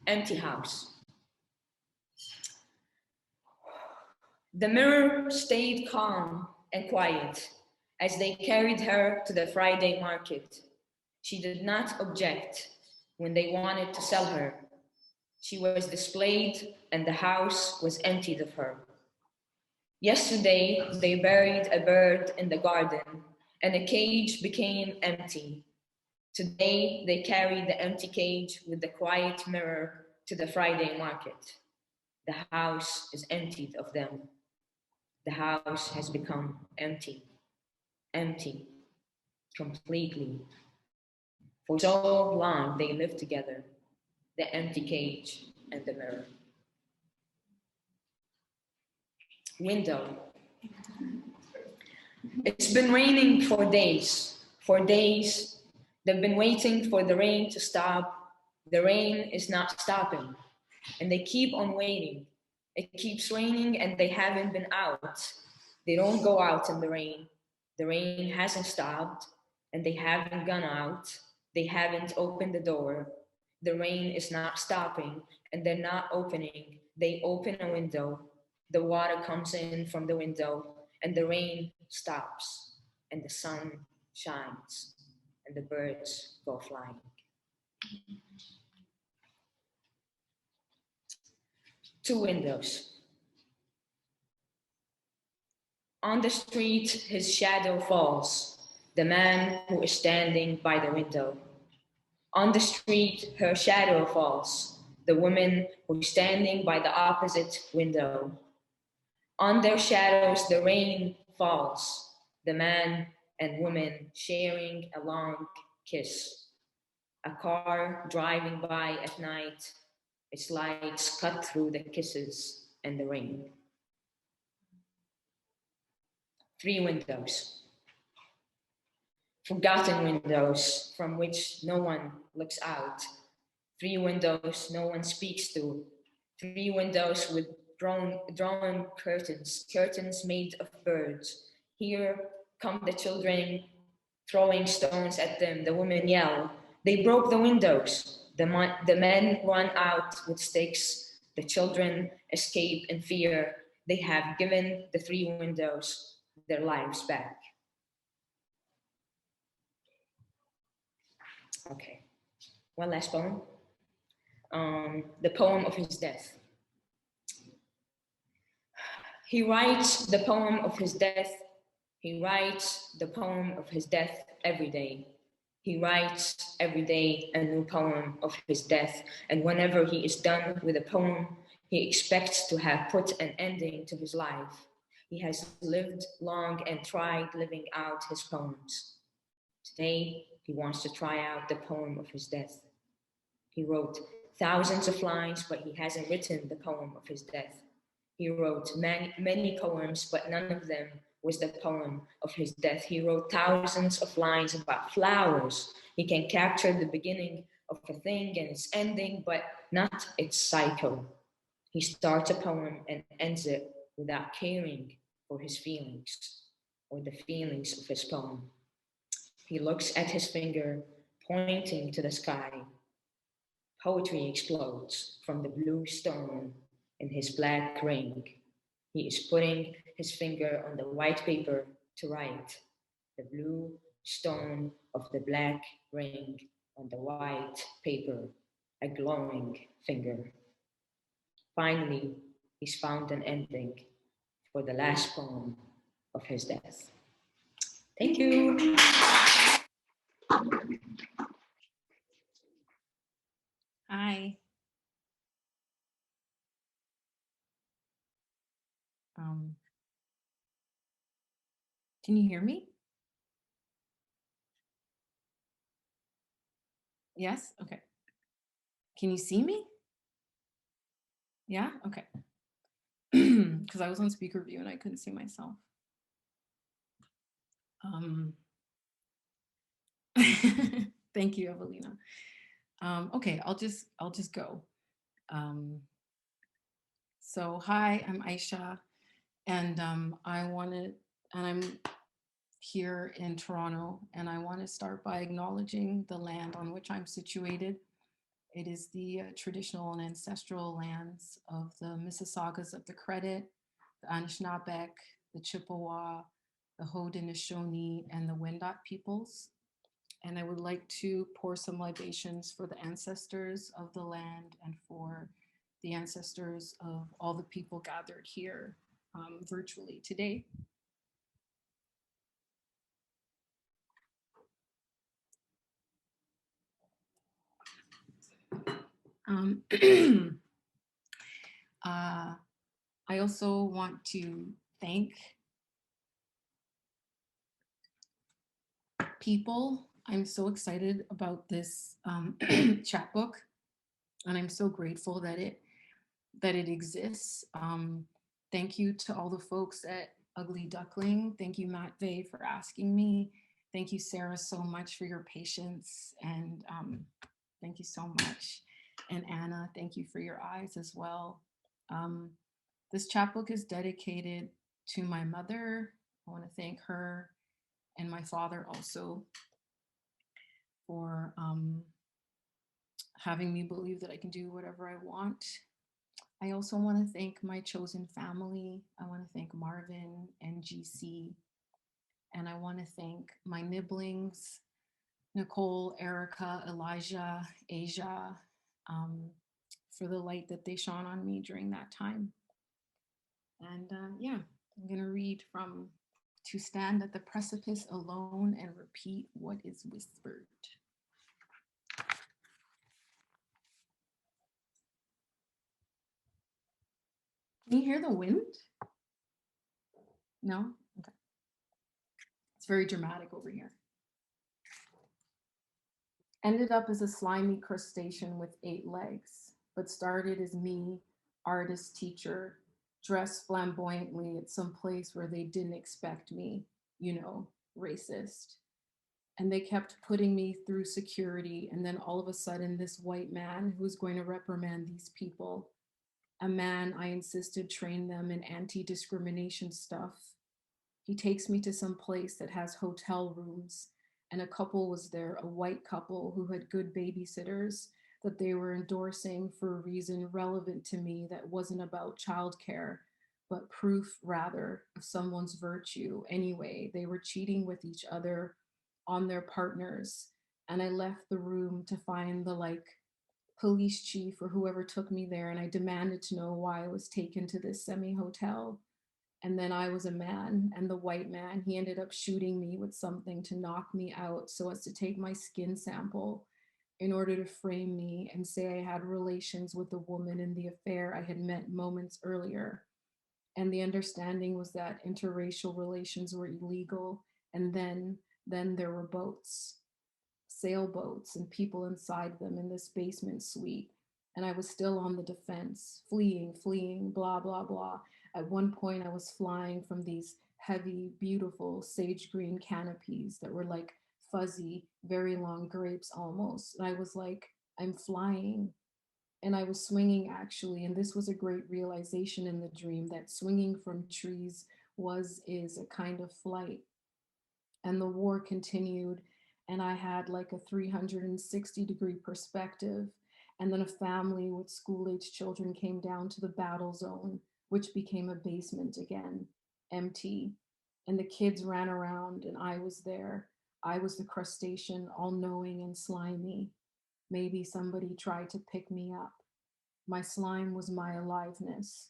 Empty house. The mirror stayed calm and quiet as they carried her to the Friday market. She did not object when they wanted to sell her. She was displayed and the house was emptied of her. Yesterday, they buried a bird in the garden and the cage became empty. Today, they carried the empty cage with the quiet mirror to the Friday market. The house is emptied of them. The house has become empty, empty, completely. For so long, they lived together, the empty cage and the mirror. Window. It's been raining for days. For days, they've been waiting for the rain to stop. The rain is not stopping, and they keep on waiting. It keeps raining and they haven't been out. They don't go out in the rain. The rain hasn't stopped and they haven't gone out. They haven't opened the door. The rain is not stopping and they're not opening. They open a window. The water comes in from the window and the rain stops and the sun shines and the birds go flying. Two windows. On the street, his shadow falls, the man who is standing by the window. On the street, her shadow falls, the woman who is standing by the opposite window. On their shadows, the rain falls, the man and woman sharing a long kiss. A car driving by at night, its lights cut through the kisses and the rain. 3 windows. Forgotten windows from which no one looks out. 3 windows no one speaks to. 3 windows with drawn curtains, curtains made of birds. Here come the children throwing stones at them. The women yell. They broke the windows. The men run out with sticks. The children escape in fear. They have given the 3 windows their lives back. Okay, one last poem. The poem of his death. He writes the poem of his death. He writes the poem of his death every day. He writes every day a new poem of his death, and whenever he is done with a poem, he expects to have put an ending to his life. He has lived long and tried living out his poems. Today, he wants to try out the poem of his death. He wrote thousands of lines, but he hasn't written the poem of his death. He wrote many poems, but none of them was the poem of his death. He wrote thousands of lines about flowers. He can capture the beginning of a thing and its ending, but not its cycle. He starts a poem and ends it without caring for his feelings or the feelings of his poem. He looks at his finger, pointing to the sky. Poetry explodes from the blue stone in his black ring. He is putting his finger on the white paper to write. The blue stone of the black ring on the white paper, a glowing finger. Finally, he's found an ending for the last poem of his death. Thank you. Hi. Can you hear me? Yes? Okay. Can you see me? Yeah? Okay. Because I was on speaker view and I couldn't see myself. Thank you, Evelina. Okay, I'll just go. So hi, I'm Aisha, and I'm here in Toronto, and I want to start by acknowledging the land on which I'm situated. It is the traditional and ancestral lands of the Mississaugas of the Credit, the Anishinaabe, the Chippewa, the Haudenosaunee, and the Wendat peoples. And I would like to pour some libations for the ancestors of the land and for the ancestors of all the people gathered here virtually today. I also want to thank people. I'm so excited about this chapbook, and I'm so grateful that it exists. Thank you to all the folks at Ugly Duckling. Thank you, Matt Vey, for asking me. Thank you, Sarah, so much for your patience, and thank you so much. And Anna, thank you for your eyes as well. This chapbook is dedicated to my mother. I want to thank her and my father also for having me believe that I can do whatever I want. I also want to thank my chosen family. I want to thank Marvin and GC. And I want to thank my nibblings, Nicole, Erica, Elijah, Asia, for the light that they shone on me during that time. And yeah, I'm going to read from To Stand at the Precipice Alone and Repeat What is Whispered. Can you hear the wind? No? Okay. It's very dramatic over here. Ended up as a slimy crustacean with 8 legs, but started as me, artist, teacher, dressed flamboyantly at some place where they didn't expect me, you know, racist. And they kept putting me through security, and then all of a sudden this white man who was going to reprimand these people, a man I insisted trained them in anti-discrimination stuff. He takes me to some place that has hotel rooms, and a couple was there, a white couple who had good babysitters that they were endorsing for a reason relevant to me that wasn't about childcare, but proof rather of someone's virtue. Anyway, they were cheating with each other on their partners, and I left the room to find the police chief or whoever took me there, and I demanded to know why I was taken to this semi-hotel. And then I was a man, and the white man, he ended up shooting me with something to knock me out so as to take my skin sample in order to frame me and say I had relations with the woman in the affair I had met moments earlier. And the understanding was that interracial relations were illegal. And then there were boats, sailboats, and people inside them in this basement suite. And I was still on the defense, fleeing, blah, blah, blah. At one point, I was flying from these heavy, beautiful sage green canopies that were like fuzzy, very long grapes almost. And I was like, I'm flying. And I was swinging actually. And this was a great realization in the dream that swinging from trees is a kind of flight. And the war continued. And I had like a 360-degree perspective. And then a family with school-age children came down to the battle zone, which became a basement again, empty. And the kids ran around and I was there. I was the crustacean, all-knowing and slimy. Maybe somebody tried to pick me up. My slime was my aliveness.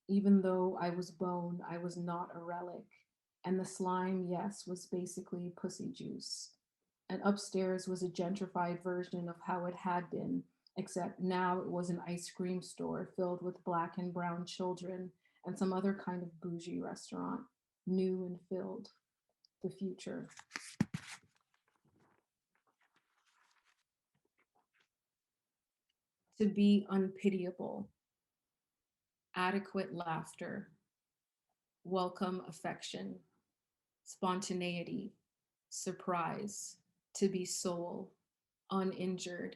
Even though I was bone, I was not a relic. And the slime, yes, was basically pussy juice. And upstairs was a gentrified version of how it had been, except now it was an ice cream store filled with black and brown children and some other kind of bougie restaurant, new and filled. The future. To be unpitiable, adequate laughter, welcome affection, spontaneity, surprise, to be soul, uninjured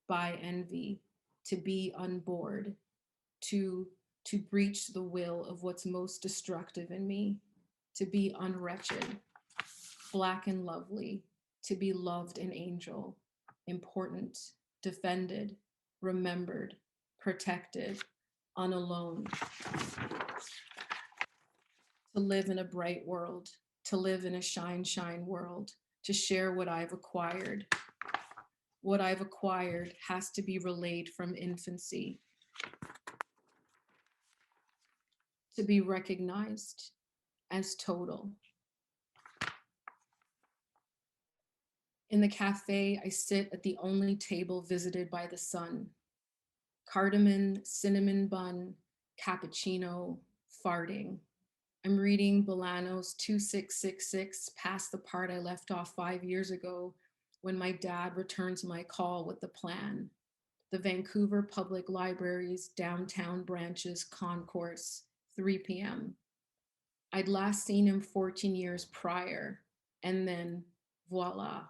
by envy, to be unbored, to breach the will of what's most destructive in me, to be unwretched, black and lovely, to be loved an angel, important, defended, remembered, protected, unalone. To live in a bright world, to live in a shine world, to share what I've acquired. What I've acquired has to be relayed from infancy. To be recognized as total. In the cafe, I sit at the only table visited by the sun. Cardamom, cinnamon bun, cappuccino, farting. I'm reading Bolano's 2666 past the part I left off 5 years ago when my dad returns my call with the plan. The Vancouver Public Library's downtown branch's concourse, 3 p.m. I'd last seen him 14 years prior, and then voila,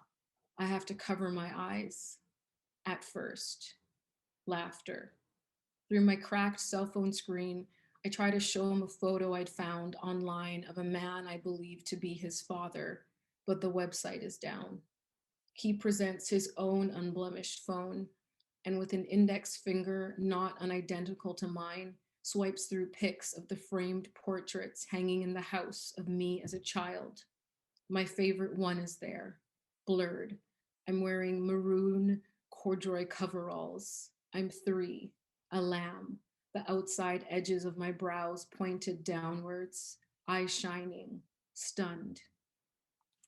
I have to cover my eyes. At first, laughter. Through my cracked cell phone screen, I try to show him a photo I'd found online of a man I believe to be his father, but the website is down. He presents his own unblemished phone, and with an index finger not unidentical to mine, swipes through pics of the framed portraits hanging in the house of me as a child. My favorite one is there, blurred. I'm wearing maroon corduroy coveralls. I'm 3, a lamb, the outside edges of my brows pointed downwards, eyes shining, stunned.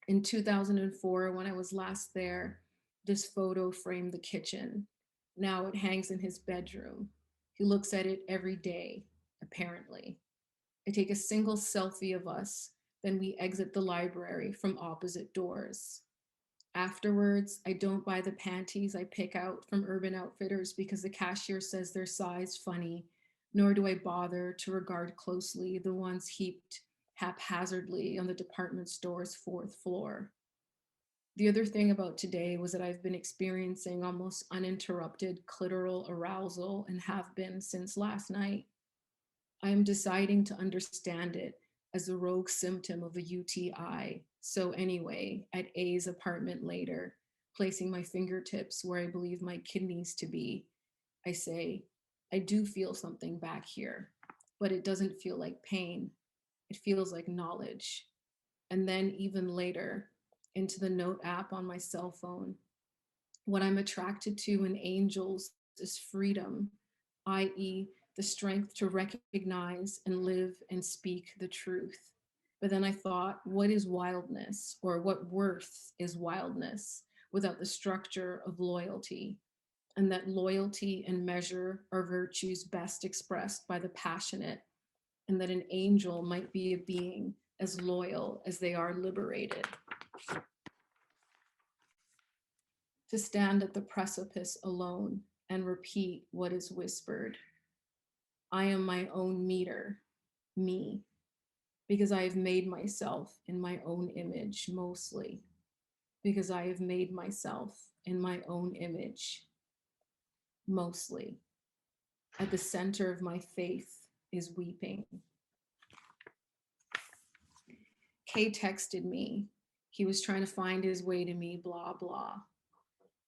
In 2004, when I was last there, this photo framed the kitchen. Now it hangs in his bedroom. He looks at it every day, apparently. I take a single selfie of us, then we exit the library from opposite doors. Afterwards, I don't buy the panties I pick out from Urban Outfitters because the cashier says their size funny, nor do I bother to regard closely the ones heaped haphazardly on the department store's 4th floor. The other thing about today was that I've been experiencing almost uninterrupted clitoral arousal and have been since last night. I am deciding to understand it as a rogue symptom of a UTI. So anyway, at A's apartment later, placing my fingertips where I believe my kidneys to be, I say, I do feel something back here, but it doesn't feel like pain. It feels like knowledge. And then even later, into the note app on my cell phone, what I'm attracted to in angels is freedom, i.e., the strength to recognize and live and speak the truth. But then I thought, what is wildness, or what worth is wildness without the structure of loyalty? And that loyalty and measure are virtues best expressed by the passionate, and that an angel might be a being as loyal as they are liberated. To stand at the precipice alone and repeat what is whispered. I am my own meter, me, because I have made myself in my own image mostly, because I have made myself in my own image mostly. At the center of my faith is weeping. Kay texted me. He was trying to find his way to me, blah, blah.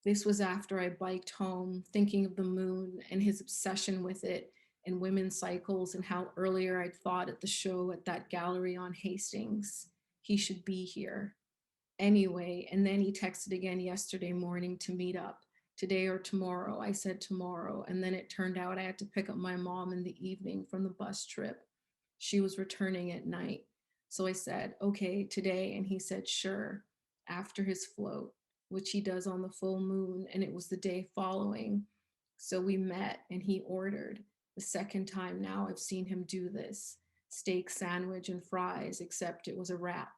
This was after I biked home, thinking of the moon and his obsession with it and women's cycles, and how earlier I'd thought at the show at that gallery on Hastings, he should be here. Anyway, and then he texted again yesterday morning to meet up. Today or tomorrow. I said tomorrow, and then it turned out I had to pick up my mom in the evening from the bus trip. She was returning at night. So I said, okay, today, and he said, sure, after his float, which he does on the full moon, and it was the day following. So we met, and he ordered. The second time now I've seen him do this. Steak sandwich and fries, except it was a wrap.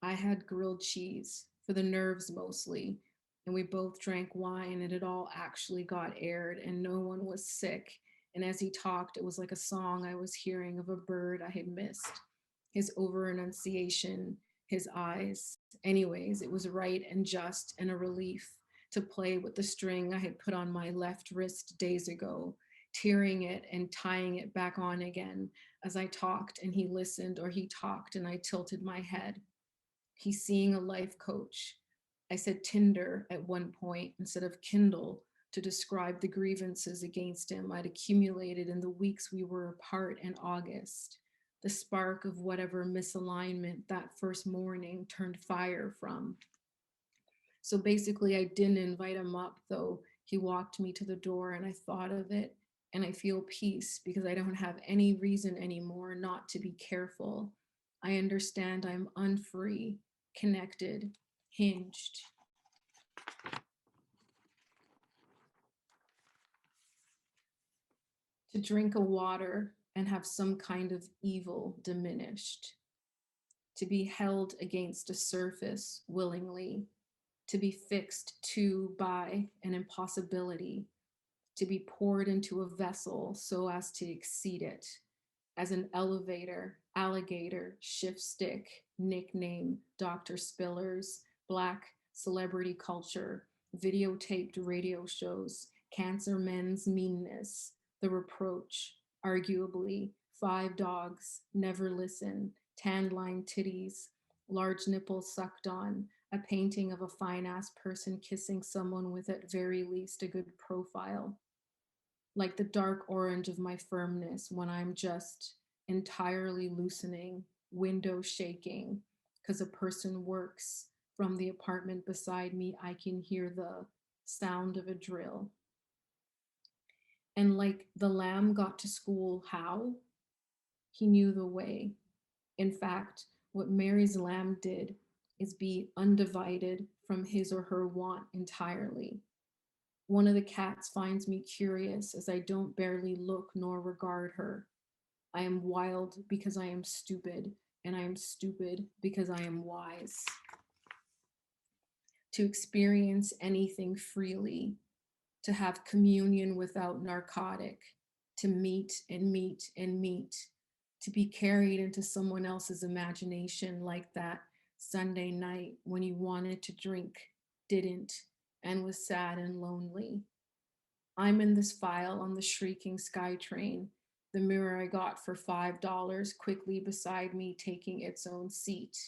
I had grilled cheese, for the nerves mostly, and we both drank wine, and it all actually got aired, and no one was sick. And as he talked, it was like a song I was hearing of a bird I had missed. His over-enunciation, his eyes. Anyways, it was right and just and a relief to play with the string I had put on my left wrist days ago, tearing it and tying it back on again as I talked and he listened, or he talked and I tilted my head. He's seeing a life coach. I said Tinder at one point instead of Kindle to describe the grievances against him I'd accumulated in the weeks we were apart in August. The spark of whatever misalignment that first morning turned fire from. So basically I didn't invite him up, though he walked me to the door, and I thought of it, and I feel peace because I don't have any reason anymore not to be careful. I understand I'm unfree, connected, hinged. To drink a water and have some kind of evil diminished. To be held against a surface willingly. To be fixed to by an impossibility. To be poured into a vessel so as to exceed it. As an elevator, alligator, shift stick, nickname, Dr. Spillers, black celebrity culture, videotaped radio shows, cancer men's meanness, the reproach, arguably, 5 dogs, never listen, tanned line titties, large nipples sucked on, a painting of a fine-ass person kissing someone with at very least a good profile. Like the dark orange of my firmness when I'm just entirely loosening, window shaking, because a person works. From the apartment beside me, I can hear the sound of a drill. And like the lamb got to school, how? He knew the way. In fact, what Mary's lamb did is be undivided from his or her want entirely. One of the cats finds me curious as I don't barely look nor regard her. I am wild because I am stupid, and I am stupid because I am wise. To experience anything freely, to have communion without narcotic, to meet and meet and meet, to be carried into someone else's imagination like that Sunday night when you wanted to drink, didn't, and was sad and lonely. I'm in this file on the shrieking SkyTrain, the mirror I got for $5 quickly beside me taking its own seat.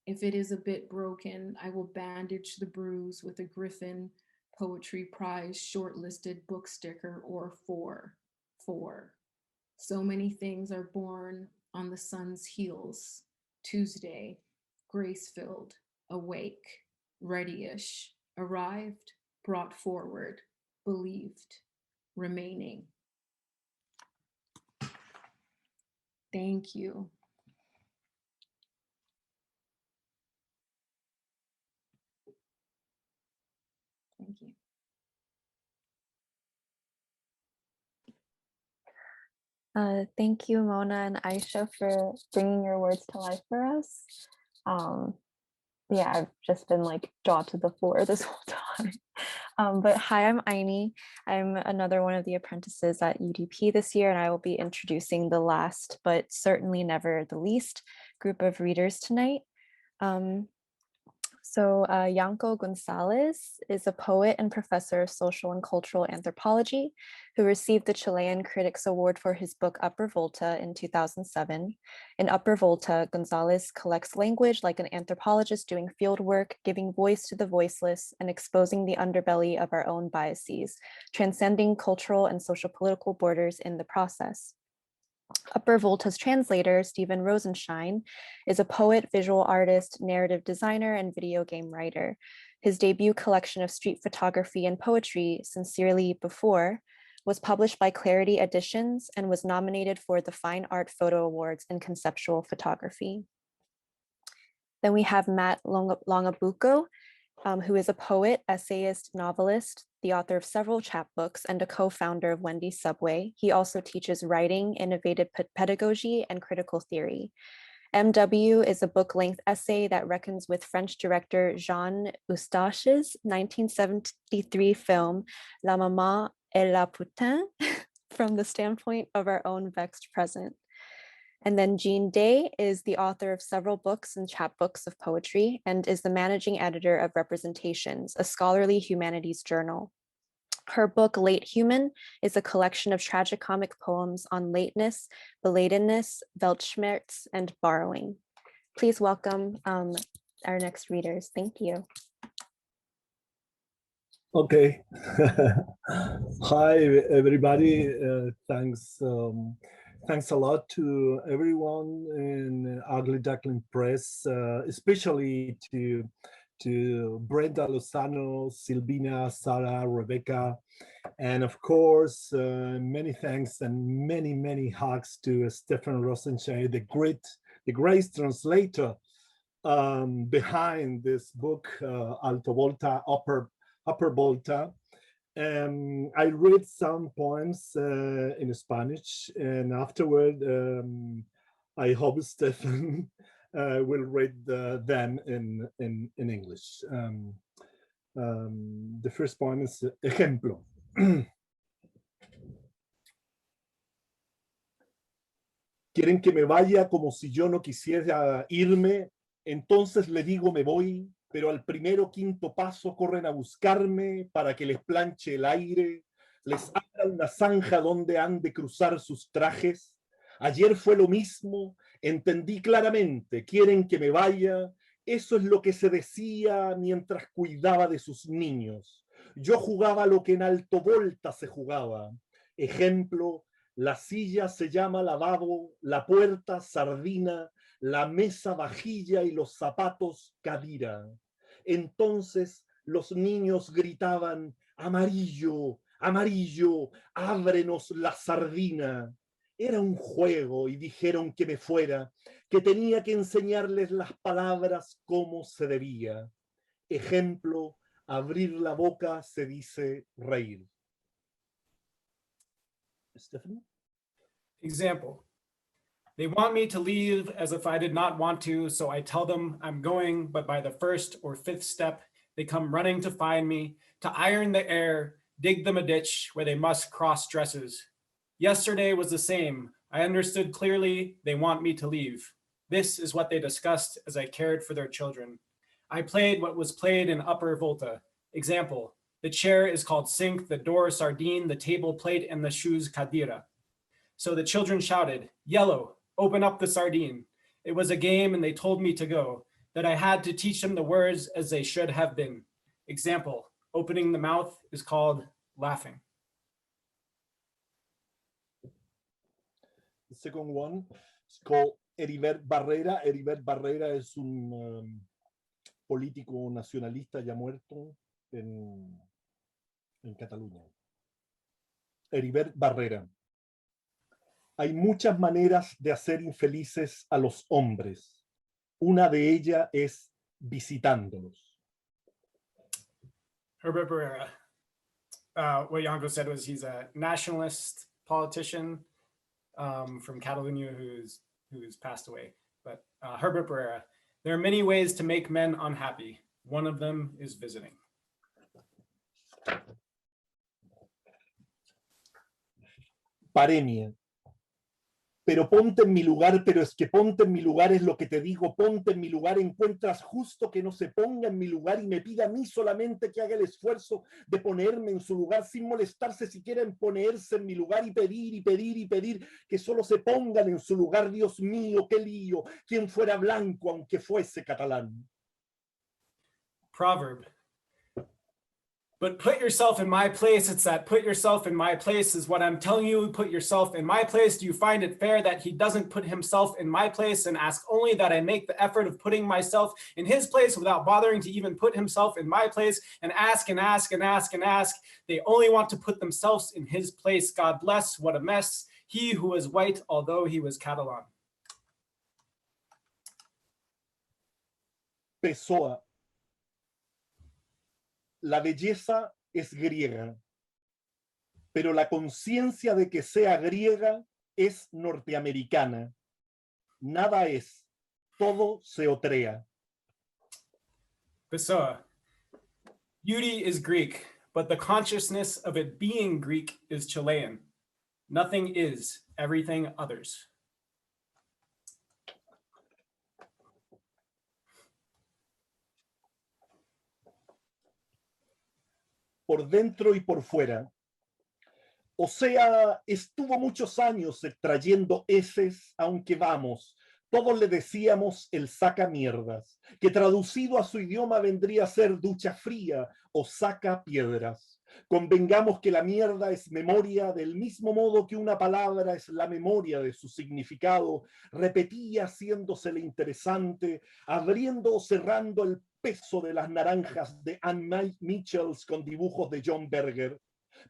If it is a bit broken, I will bandage the bruise with a Griffin Poetry Prize shortlisted book sticker or 4. So many things are born on the sun's heels. Tuesday, grace-filled, awake, ready-ish, arrived, brought forward, believed, remaining. Thank you. Thank you. Thank you, Mona and Aisha, for bringing your words to life for us. Yeah, I've just been like jaw to the floor this whole time. But hi, I'm Aini. I'm another one of the apprentices at UDP this year, and I will be introducing the last, but certainly never the least, group of readers tonight. Yanko Gonzalez is a poet and professor of social and cultural anthropology who received the Chilean Critics Award for his book Upper Volta in 2007. In Upper Volta, Gonzalez collects language like an anthropologist doing field work, giving voice to the voiceless and exposing the underbelly of our own biases, transcending cultural and social political borders in the process. Upper Volta's translator, Stephen Rosenshein, is a poet, visual artist, narrative designer, and video game writer. His debut collection of street photography and poetry, Sincerely Before, was published by Clarity Editions and was nominated for the Fine Art Photo Awards in conceptual photography. Then we have Matt Longabuco, who is a poet, essayist, novelist, the author of several chapbooks, and a co-founder of Wendy's Subway. He also teaches writing, innovative pedagogy, and critical theory. MW is a book-length essay that reckons with French director Jean Eustache's 1973 film La Maman et la Putain from the standpoint of our own vexed present. And then Jean Day is the author of several books and chapbooks of poetry and is the managing editor of Representations, a scholarly humanities journal. Her book, Late Human, is a collection of tragicomic poems on lateness, belatedness, Weltschmerz, and borrowing. Please welcome our next readers. Thank you. Okay. Hi, everybody. Thanks a lot to everyone in Ugly Duckling Presse, especially to Brenda Lozano, Silvina, Sarah, Rebecca, and of course, many thanks and many hugs to Stefan Rosenshein, the great translator behind this book, Alto Volta, Upper Volta. I read some poems in Spanish, and afterward, I hope Stefan will read them in English. The first poem is Ejemplo. Quieren que me vaya como si yo no quisiera irme, entonces le digo me voy, pero al primero quinto paso corren a buscarme para que les planche el aire, les abra una zanja donde han de cruzar sus trajes. Ayer fue lo mismo, entendí claramente, quieren que me vaya, eso es lo que se decía mientras cuidaba de sus niños. Yo jugaba lo que en Alto Volta se jugaba. Ejemplo, la silla se llama lavabo, la puerta sardina, la mesa vajilla y los zapatos cadira. Entonces los niños gritaban, amarillo, amarillo, ábrenos la sardina. Era un juego y dijeron que me fuera, que tenía que enseñarles las palabras como se debía. Ejemplo, abrir la boca se dice reír. Stephanie? Example. They want me to leave as if I did not want to, so I tell them I'm going, but by the first or fifth step, they come running to find me, to iron the air, dig them a ditch where they must cross dresses. Yesterday was the same. I understood clearly they want me to leave. This is what they discussed as I cared for their children. I played what was played in Upper Volta. Example, the chair is called sink, the door sardine, the table plate, and the shoes cadira. So the children shouted, yellow, open up the sardine. It was a game and they told me to go, that I had to teach them the words as they should have been. Example, opening the mouth is called laughing. The second one is called Heribert Barrera. Heribert Barrera es un político nacionalista ya muerto en Cataluña. Heribert Barrera. Hay muchas maneras de hacer infelices a los hombres. Una de ellas es visitándolos. Herbert Barrera. What Yanko said was he's a nationalist politician from Catalonia who's passed away. But Herbert Barrera, there are many ways to make men unhappy. One of them is visiting. Paremia. Pero ponte en mi lugar, pero es que ponte en mi lugar es lo que te digo, ponte en mi lugar, encuentras justo que no se ponga en mi lugar y me pida a mí solamente que haga el esfuerzo de ponerme en su lugar sin molestarse siquiera en ponerse en mi lugar y pedir y pedir y pedir que solo se pongan en su lugar. Dios mío, qué lío, quien fuera blanco aunque fuese catalán. Proverb. But put yourself in my place. It's that put yourself in my place is what I'm telling you. Put yourself in my place. Do you find it fair that he doesn't put himself in my place and ask only that I make the effort of putting myself in his place without bothering to even put himself in my place and ask and ask and ask and ask? They only want to put themselves in his place. God bless, what a mess. He who was white, although he was Catalan. Pessoa. La belleza es griega, pero la conciencia de que sea griega es norteamericana. Nada es, todo se otrea. Pessoa. Beauty is Greek, but the consciousness of it being Greek is Chilean. Nothing is, everything others. Por dentro y por fuera. O sea, estuvo muchos años extrayendo heces, aunque vamos, todos le decíamos el saca mierdas, que traducido a su idioma vendría a ser ducha fría o saca piedras. Convengamos que la mierda es memoria del mismo modo que una palabra es la memoria de su significado, repetía haciéndosele interesante, abriendo o cerrando el peso de las naranjas de Anne Mitchells con dibujos de John Berger.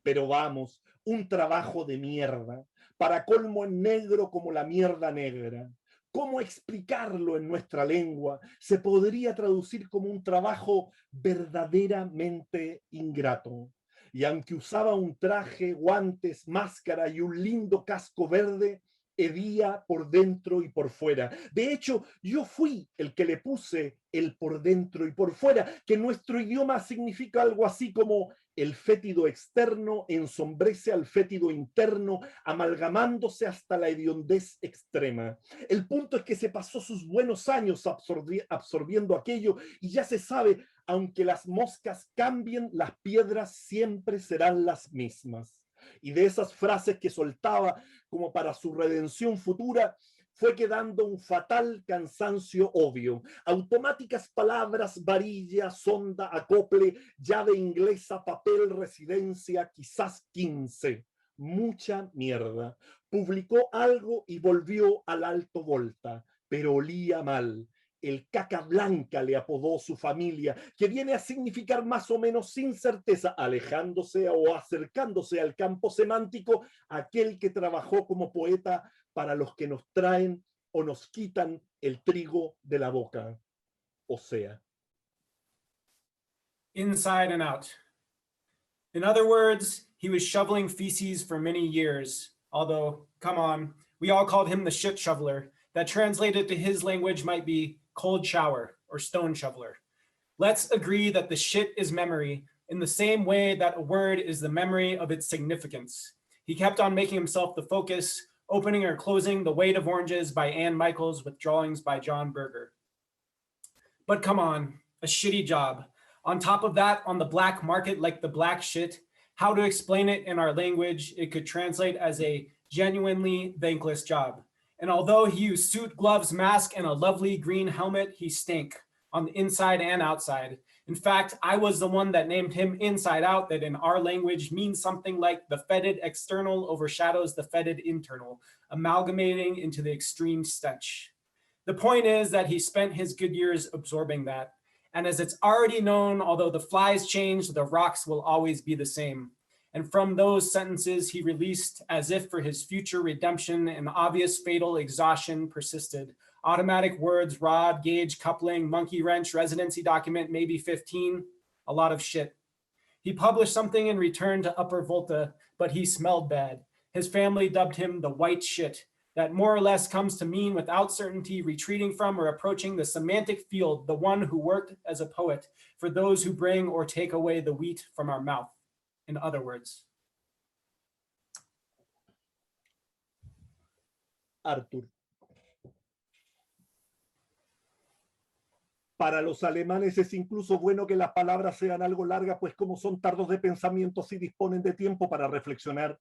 Pero vamos, un trabajo de mierda, para colmo en negro como la mierda negra. ¿Cómo explicarlo en nuestra lengua? Se podría traducir como un trabajo verdaderamente ingrato. Y aunque usaba un traje, guantes, máscara y un lindo casco verde, hedía por dentro y por fuera. De hecho, yo fui el que le puse el por dentro y por fuera, que en nuestro idioma significa algo así como el fétido externo ensombrece al fétido interno, amalgamándose hasta la hediondez extrema. El punto es que se pasó sus buenos años absorbiendo aquello y ya se sabe, aunque las moscas cambien, las piedras siempre serán las mismas. Y de esas frases que soltaba como para su redención futura, fue quedando un fatal cansancio obvio. Automáticas palabras, varilla, sonda, acople, llave inglesa, papel, residencia, quizás 15. Mucha mierda. Publicó algo y volvió al alto Volta, pero olía mal. El caca blanca le apodó su familia, que viene a significar más o menos sin certeza, alejándose o acercándose al campo semántico, aquel que trabajó como poeta para los que nos traen o nos quitan el trigo de la boca. O sea. Inside and out. In other words, he was shoveling feces for many years, although, come on, we all called him the shit shoveler. That translated to his language might be cold shower or stone shoveler. Let's agree that the shit is memory in the same way that a word is the memory of its significance. He kept on making himself the focus, opening or closing The Weight of Oranges by Anne Michaels with drawings by John Berger. But come on, a shitty job. On top of that, on the black market like the black shit, how to explain it in our language, it could translate as a genuinely thankless job. And although he used suit, gloves, mask, and a lovely green helmet, he stank on the inside and outside. In fact, I was the one that named him Inside Out, that in our language means something like the fetid external overshadows the fetid internal, amalgamating into the extreme stench. The point is that he spent his good years absorbing that. And as it's already known, although the flies change, the rocks will always be the same. And from those sentences he released, as if for his future redemption, an obvious fatal exhaustion persisted. Automatic words, rod, gauge, coupling, monkey wrench, residency document, maybe 15, a lot of shit. He published something in return to Upper Volta, but he smelled bad. His family dubbed him the white shit. That more or less comes to mean without certainty, retreating from or approaching the semantic field, the one who worked as a poet, for those who bring or take away the wheat from our mouth. In other words. Arthur. Para los alemanes es incluso bueno que las palabras sean algo largas, pues como son tardos de pensamiento, sí disponen de tiempo para reflexionar.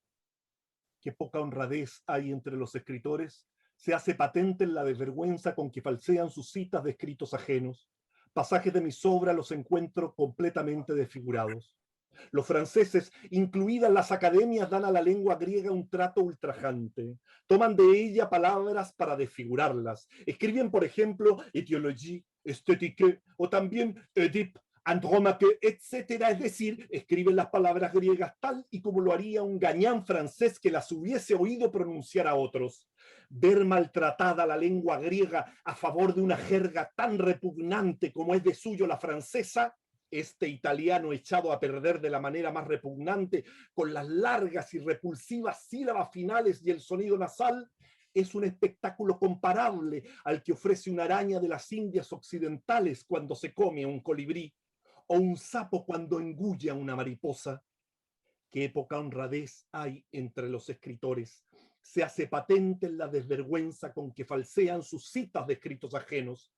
Qué poca honradez hay entre los escritores. Se hace patente en la desvergüenza con que falsean sus citas de escritos ajenos. Pasajes de mis obras los encuentro completamente desfigurados. Los franceses, incluidas las academias, dan a la lengua griega un trato ultrajante. Toman de ella palabras para desfigurarlas. Escriben, por ejemplo, etiologie, esthétique, o también Oedipe, Andromaque, etc. Es decir, escriben las palabras griegas tal y como lo haría un gañán francés que las hubiese oído pronunciar a otros. Ver maltratada la lengua griega a favor de una jerga tan repugnante como es de suyo la francesa, este italiano echado a perder de la manera más repugnante, con las largas y repulsivas sílabas finales y el sonido nasal, es un espectáculo comparable al que ofrece una araña de las Indias occidentales cuando se come a un colibrí, o un sapo cuando engulle a una mariposa. Qué poca honradez hay entre los escritores. Se hace patente en la desvergüenza con que falsean sus citas de escritos ajenos.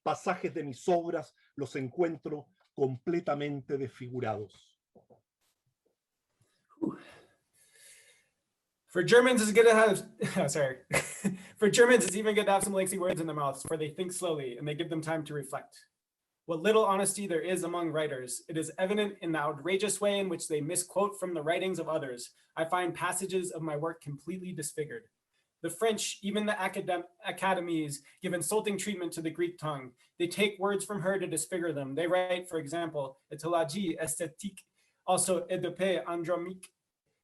Pasajes de mis obras los encuentro completamente desfigurados. For Germans, it's good to have, sorry. For Germans, it's even good to have some lengthy words in their mouths, for they think slowly and they give them time to reflect. What little honesty there is among writers, it is evident in the outrageous way in which they misquote from the writings of others. I find passages of my work completely disfigured. The French, even the academies, give insulting treatment to the Greek tongue. They take words from her to disfigure them. They write, for example, éthologie, esthétique, also Oedipe, andromique,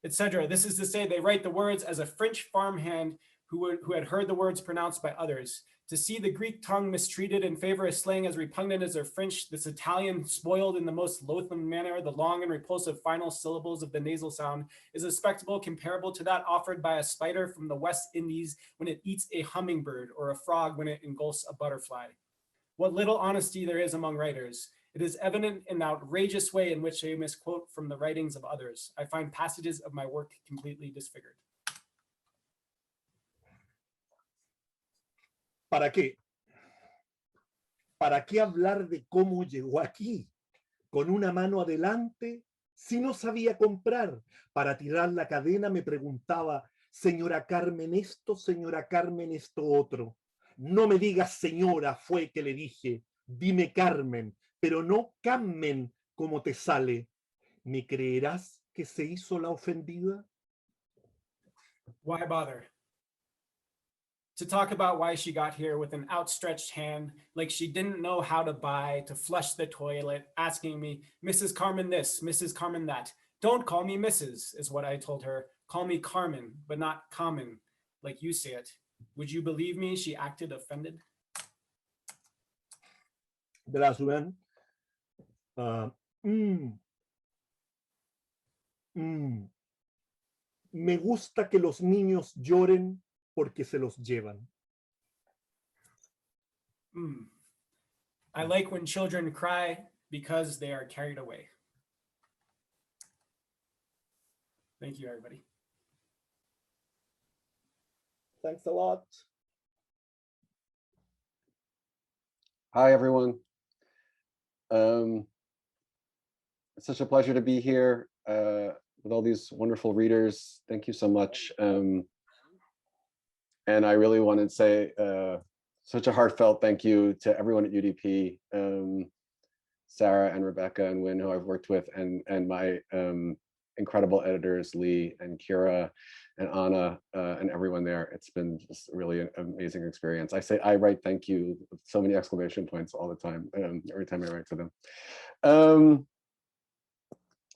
etc. This is to say, they write the words as a French farmhand who had heard the words pronounced by others. To see the Greek tongue mistreated in favor of slang as repugnant as their French, this Italian spoiled in the most loathsome manner the long and repulsive final syllables of the nasal sound, is a spectacle comparable to that offered by a spider from the West Indies when it eats a hummingbird, or a frog when it engulfs a butterfly. What little honesty there is among writers, it is evident in the outrageous way in which they misquote from the writings of others. I find passages of my work completely disfigured. ¿Para qué? ¿Para qué hablar de cómo llegó aquí? Con una mano adelante, si no sabía comprar. Para tirar la cadena me preguntaba, señora Carmen esto, señora Carmen esto otro. No me digas señora, fue que le dije. Dime Carmen, pero no Carmen como te sale. ¿Me creerás que se hizo la ofendida? Why bother? To talk about why she got here with an outstretched hand, like she didn't know how to buy, to flush the toilet, asking me, Mrs. Carmen this, Mrs. Carmen that. Don't call me Mrs., is what I told her. Call me Carmen, but not common, like you say it. Would you believe me? She acted offended. The last one. Me gusta que los niños lloren porque se los llevan. I like when children cry because they are carried away. Thank you, everybody. Thanks a lot. Hi, everyone. It's such a pleasure to be here with all these wonderful readers. Thank you so much. And I really want to say such a heartfelt thank you to everyone at UDP, Sarah and Rebecca and Wynn, who I've worked with, and my incredible editors, Lee and Kira and Anna and everyone there. It's been just really an amazing experience. I write thank you with so many exclamation points all the time, every time I write to them. I'm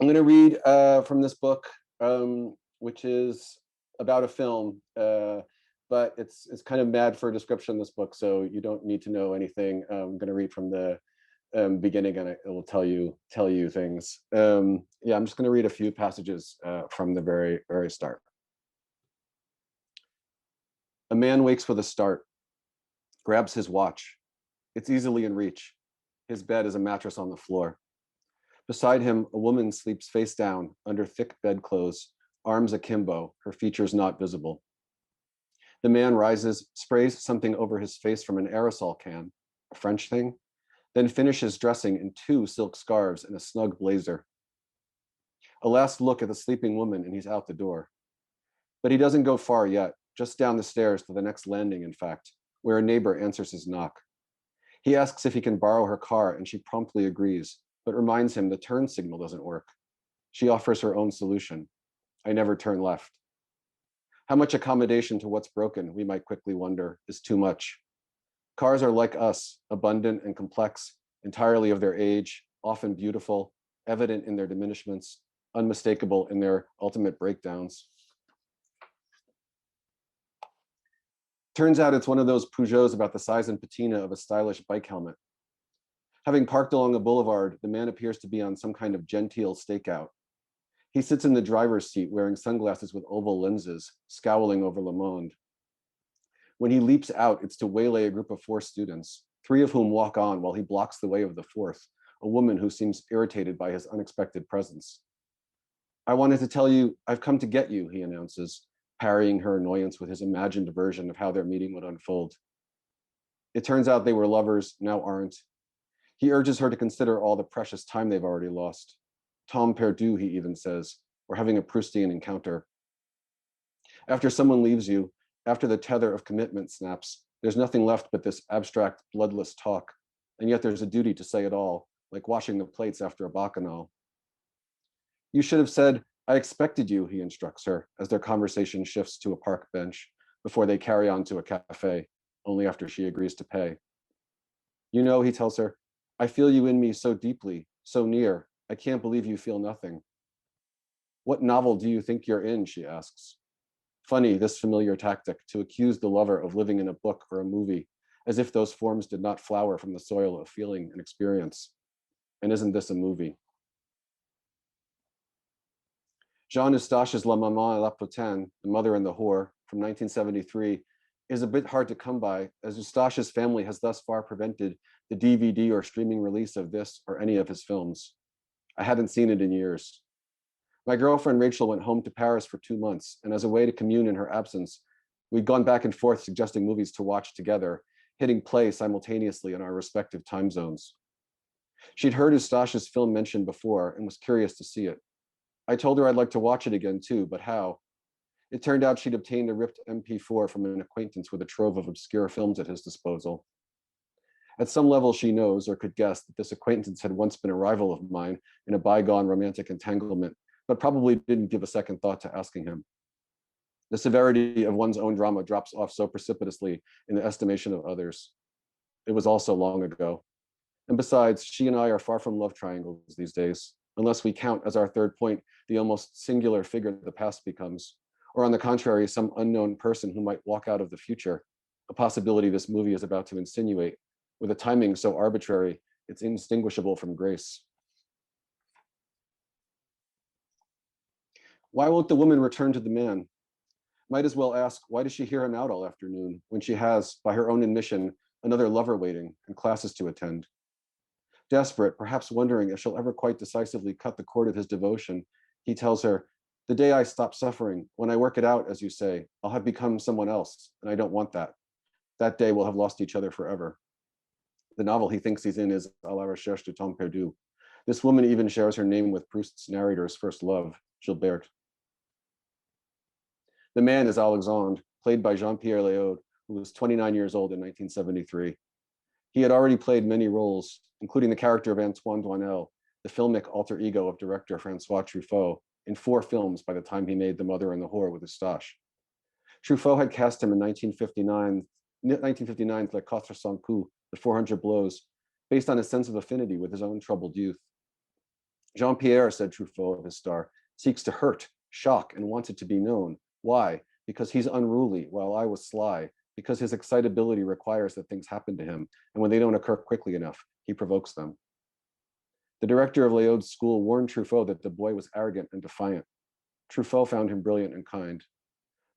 going to read from this book, which is about a film, but it's kind of mad for a description in this book, so you don't need to know anything. I'm going to read from the beginning, and it will tell you things. Yeah, I'm just going to read a few passages from the very start. A man wakes with a start, grabs his watch. It's easily in reach. His bed is a mattress on the floor. Beside him, a woman sleeps face down under thick bedclothes, arms akimbo, her features not visible. The man rises, sprays something over his face from an aerosol can, a French thing, then finishes dressing in 2 silk scarves and a snug blazer. A last look at the sleeping woman and he's out the door. But he doesn't go far yet, just down the stairs to the next landing, in fact, where a neighbor answers his knock. He asks if he can borrow her car and she promptly agrees, but reminds him the turn signal doesn't work. She offers her own solution. I never turn left. How much accommodation to what's broken, we might quickly wonder, is too much. Cars are like us, abundant and complex, entirely of their age, often beautiful, evident in their diminishments, unmistakable in their ultimate breakdowns. Turns out it's one of those Peugeots about the size and patina of a stylish bike helmet. Having parked along a boulevard, the man appears to be on some kind of genteel stakeout. He sits in the driver's seat wearing sunglasses with oval lenses, scowling over Le Monde. When he leaps out, it's to waylay a group of 4 students, 3 of whom walk on while he blocks the way of the 4th, a woman who seems irritated by his unexpected presence. I wanted to tell you, I've come to get you, he announces, parrying her annoyance with his imagined version of how their meeting would unfold. It turns out they were lovers, now aren't. He urges her to consider all the precious time they've already lost. Temps perdu, he even says, or having a Proustian encounter. After someone leaves you, after the tether of commitment snaps, there's nothing left but this abstract, bloodless talk, and yet there's a duty to say it all, like washing the plates after a bacchanal. You should have said, I expected you, he instructs her, as their conversation shifts to a park bench, before they carry on to a cafe, only after she agrees to pay. You know, he tells her, I feel you in me so deeply, so near, I can't believe you feel nothing. What novel do you think you're in, she asks. Funny, this familiar tactic, to accuse the lover of living in a book or a movie, as if those forms did not flower from the soil of feeling and experience. And isn't this a movie? Jean Eustache's La Maman et la Putain, The Mother and the Whore, from 1973, is a bit hard to come by, as Eustache's family has thus far prevented the DVD or streaming release of this or any of his films. I hadn't seen it in years. My girlfriend Rachel went home to Paris for 2 months, and as a way to commune in her absence, we'd gone back and forth suggesting movies to watch together, hitting play simultaneously in our respective time zones. She'd heard Eustache's film mentioned before and was curious to see it. I told her I'd like to watch it again too, but how? It turned out she'd obtained a ripped MP4 from an acquaintance with a trove of obscure films at his disposal. At some level, she knows or could guess that this acquaintance had once been a rival of mine in a bygone romantic entanglement, but probably didn't give a second thought to asking him. The severity of one's own drama drops off so precipitously in the estimation of others. It was all so long ago. And besides, she and I are far from love triangles these days, unless we count as our third point the almost singular figure the past becomes, or on the contrary, some unknown person who might walk out of the future, a possibility this movie is about to insinuate, with a timing so arbitrary, it's indistinguishable from grace. Why won't the woman return to the man? Might as well ask, why does she hear him out all afternoon when she has, by her own admission, another lover waiting and classes to attend? Desperate, perhaps wondering if she'll ever quite decisively cut the cord of his devotion, he tells her, the day I stop suffering, when I work it out, as you say, I'll have become someone else, and I don't want that. That day we'll have lost each other forever. The novel he thinks he's in is À la recherche de temps perdu. This woman even shares her name with Proust's narrator's first love, Gilberte. The man is Alexandre, played by Jean-Pierre Léaud, who was 29 years old in 1973. He had already played many roles, including the character of Antoine Doinel, the filmic alter ego of director Francois Truffaut, in 4 films by the time he made The Mother and the Whore with Eustache. Truffaut had cast him in 1959's Les 400 coups, The 400 blows, based on his sense of affinity with his own troubled youth. Jean-Pierre, said Truffaut of his star, seeks to hurt, shock, and wanted to be known. Why? Because he's unruly while I was sly, because his excitability requires that things happen to him, and when they don't occur quickly enough, he provokes them. The director of Léaud's school warned Truffaut that the boy was arrogant and defiant. Truffaut found him brilliant and kind.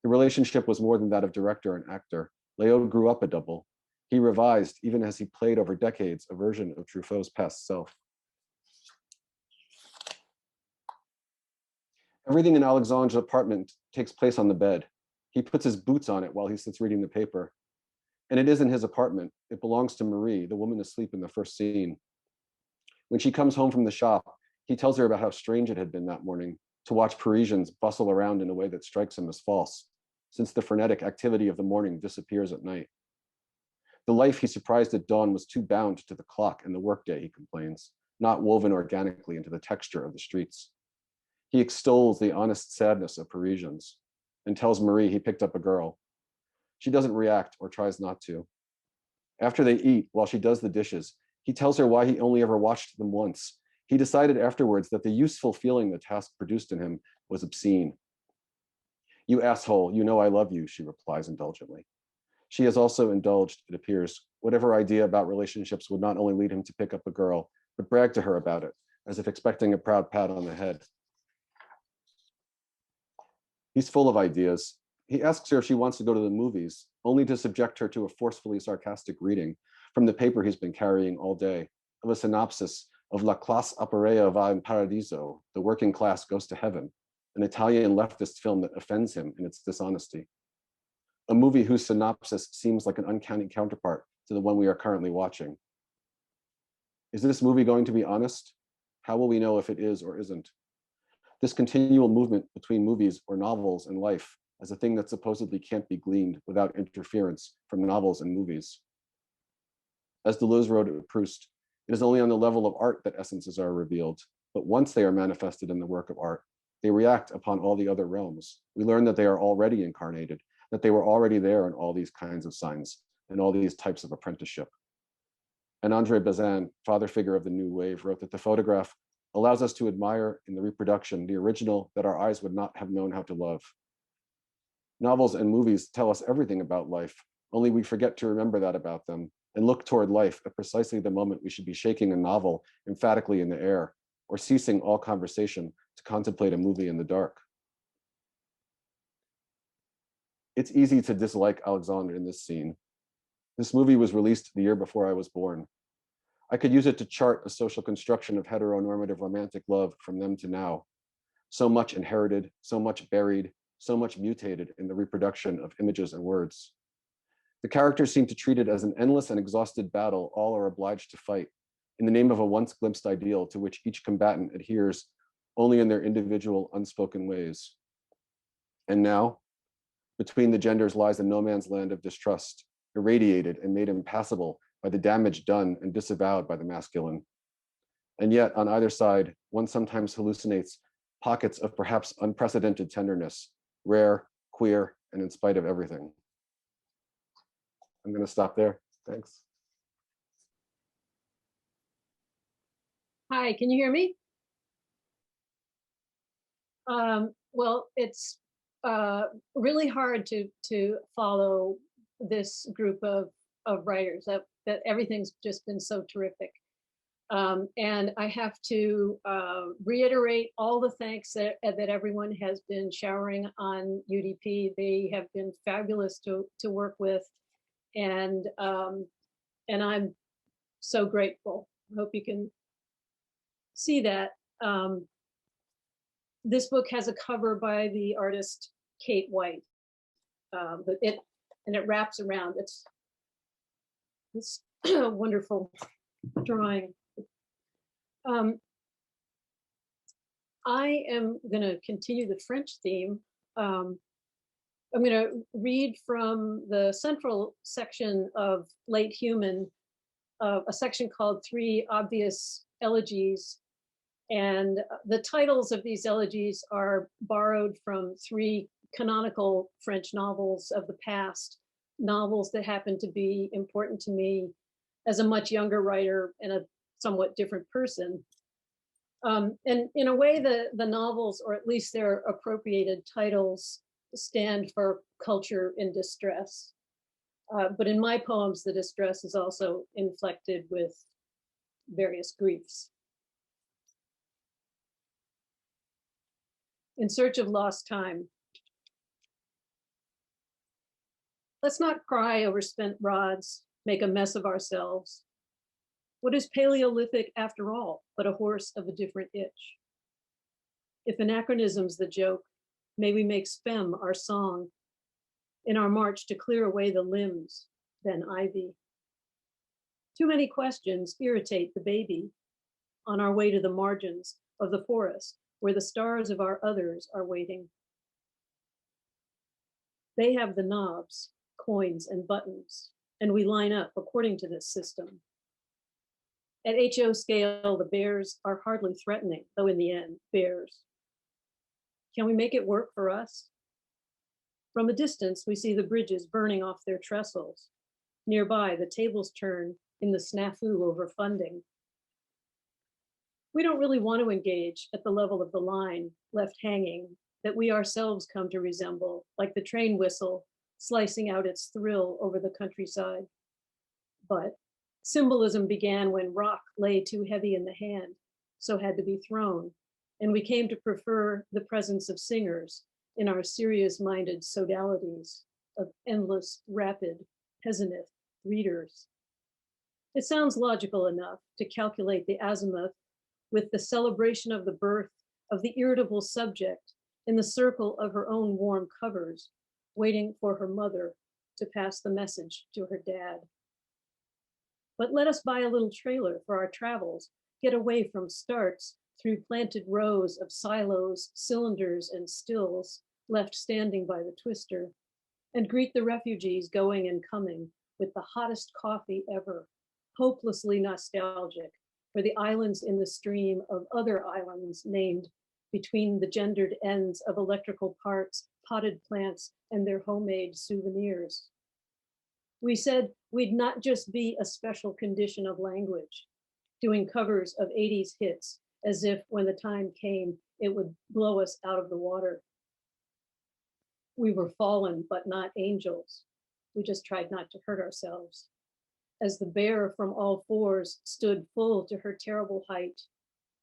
The relationship was more than that of director and actor. Léaud grew up a double. He revised, even as he played over decades, a version of Truffaut's past self. Everything in Alexandre's apartment takes place on the bed. He puts his boots on it while he sits reading the paper. And it isn't his apartment. It belongs to Marie, the woman asleep in the first scene. When she comes home from the shop, he tells her about how strange it had been that morning to watch Parisians bustle around in a way that strikes him as false, since the frenetic activity of the morning disappears at night. The life he surprised at dawn was too bound to the clock and the workday, he complains, not woven organically into the texture of the streets. He extols the honest sadness of Parisians and tells Marie he picked up a girl. She doesn't react or tries not to. After they eat, while she does the dishes, he tells her why he only ever watched them once. He decided afterwards that the useful feeling the task produced in him was obscene. "You asshole, you know I love you," she replies indulgently. She has also indulged, it appears, whatever idea about relationships would not only lead him to pick up a girl, but brag to her about it, as if expecting a proud pat on the head. He's full of ideas. He asks her if she wants to go to the movies, only to subject her to a forcefully sarcastic reading from the paper he's been carrying all day, of a synopsis of La classe operaia va in paradiso, the working class goes to heaven, an Italian leftist film that offends him in its dishonesty. A movie whose synopsis seems like an uncanny counterpart to the one we are currently watching. Is this movie going to be honest? How will we know if it is or isn't? This continual movement between movies or novels and life as a thing that supposedly can't be gleaned without interference from novels and movies. As Deleuze wrote of Proust, it is only on the level of art that essences are revealed, but once they are manifested in the work of art, they react upon all the other realms. We learn that they are already incarnated, that they were already there in all these kinds of signs and all these types of apprenticeship. And André Bazin, father figure of the new wave, wrote that the photograph allows us to admire in the reproduction the original that our eyes would not have known how to love. Novels and movies tell us everything about life, only we forget to remember that about them and look toward life at precisely the moment we should be shaking a novel emphatically in the air or ceasing all conversation to contemplate a movie in the dark. It's easy to dislike Alexandre in this scene. This movie was released the year before I was born. I could use it to chart a social construction of heteronormative romantic love from then to now. So much inherited, so much buried, so much mutated in the reproduction of images and words. The characters seem to treat it as an endless and exhausted battle all are obliged to fight in the name of a once glimpsed ideal to which each combatant adheres only in their individual unspoken ways. And now, between the genders lies a no man's land of distrust, irradiated and made impassable by the damage done and disavowed by the masculine. And yet, on either side, one sometimes hallucinates pockets of perhaps unprecedented tenderness, rare, queer, and in spite of everything. I'm going to stop there. Thanks. Hi, can you hear me? Well, it's really hard to follow this group of writers. That everything's just been so terrific. And I have to reiterate all the thanks that everyone has been showering on UDP. They have been fabulous to work with, and I'm so grateful. I hope you can see that. This book has a cover by the artist Kate White, but it wraps around. It's this wonderful drawing. I am going to continue the French theme. I'm going to read from the central section of Late Human, a section called 3 Obvious Elegies. And the titles of these elegies are borrowed from 3 canonical French novels of the past, novels that happen to be important to me as a much younger writer and a somewhat different person. And in a way, the novels, or at least their appropriated titles, stand for culture in distress. But in my poems, the distress is also inflected with various griefs. In Search of Lost Time. Let's not cry over spent rods, make a mess of ourselves. What is Paleolithic after all, but a horse of a different itch? If anachronism's the joke, may we make spem our song in our march to clear away the limbs, then ivy. Too many questions irritate the baby on our way to the margins of the forest where the stars of our others are waiting. They have the knobs, coins, and buttons, and we line up according to this system. At HO scale, the bears are hardly threatening, though in the end, bears. Can we make it work for us? From a distance, we see the bridges burning off their trestles. Nearby, the tables turn in the snafu over funding. We don't really want to engage at the level of the line left hanging that we ourselves come to resemble, like the train whistle slicing out its thrill over the countryside. But symbolism began when rock lay too heavy in the hand, so had to be thrown, and we came to prefer the presence of singers in our serious-minded sodalities of endless, rapid, peasantist readers. It sounds logical enough to calculate the azimuth with the celebration of the birth of the irritable subject in the circle of her own warm covers, waiting for her mother to pass the message to her dad. But let us buy a little trailer for our travels, get away from starts through planted rows of silos, cylinders, and stills left standing by the twister, and greet the refugees going and coming with the hottest coffee ever, hopelessly nostalgic for the islands in the stream of other islands named between the gendered ends of electrical parts, potted plants, and their homemade souvenirs. We said we'd not just be a special condition of language, doing covers of 80s hits as if when the time came, it would blow us out of the water. We were fallen, but not angels. We just tried not to hurt ourselves. As the bear from all fours stood full to her terrible height,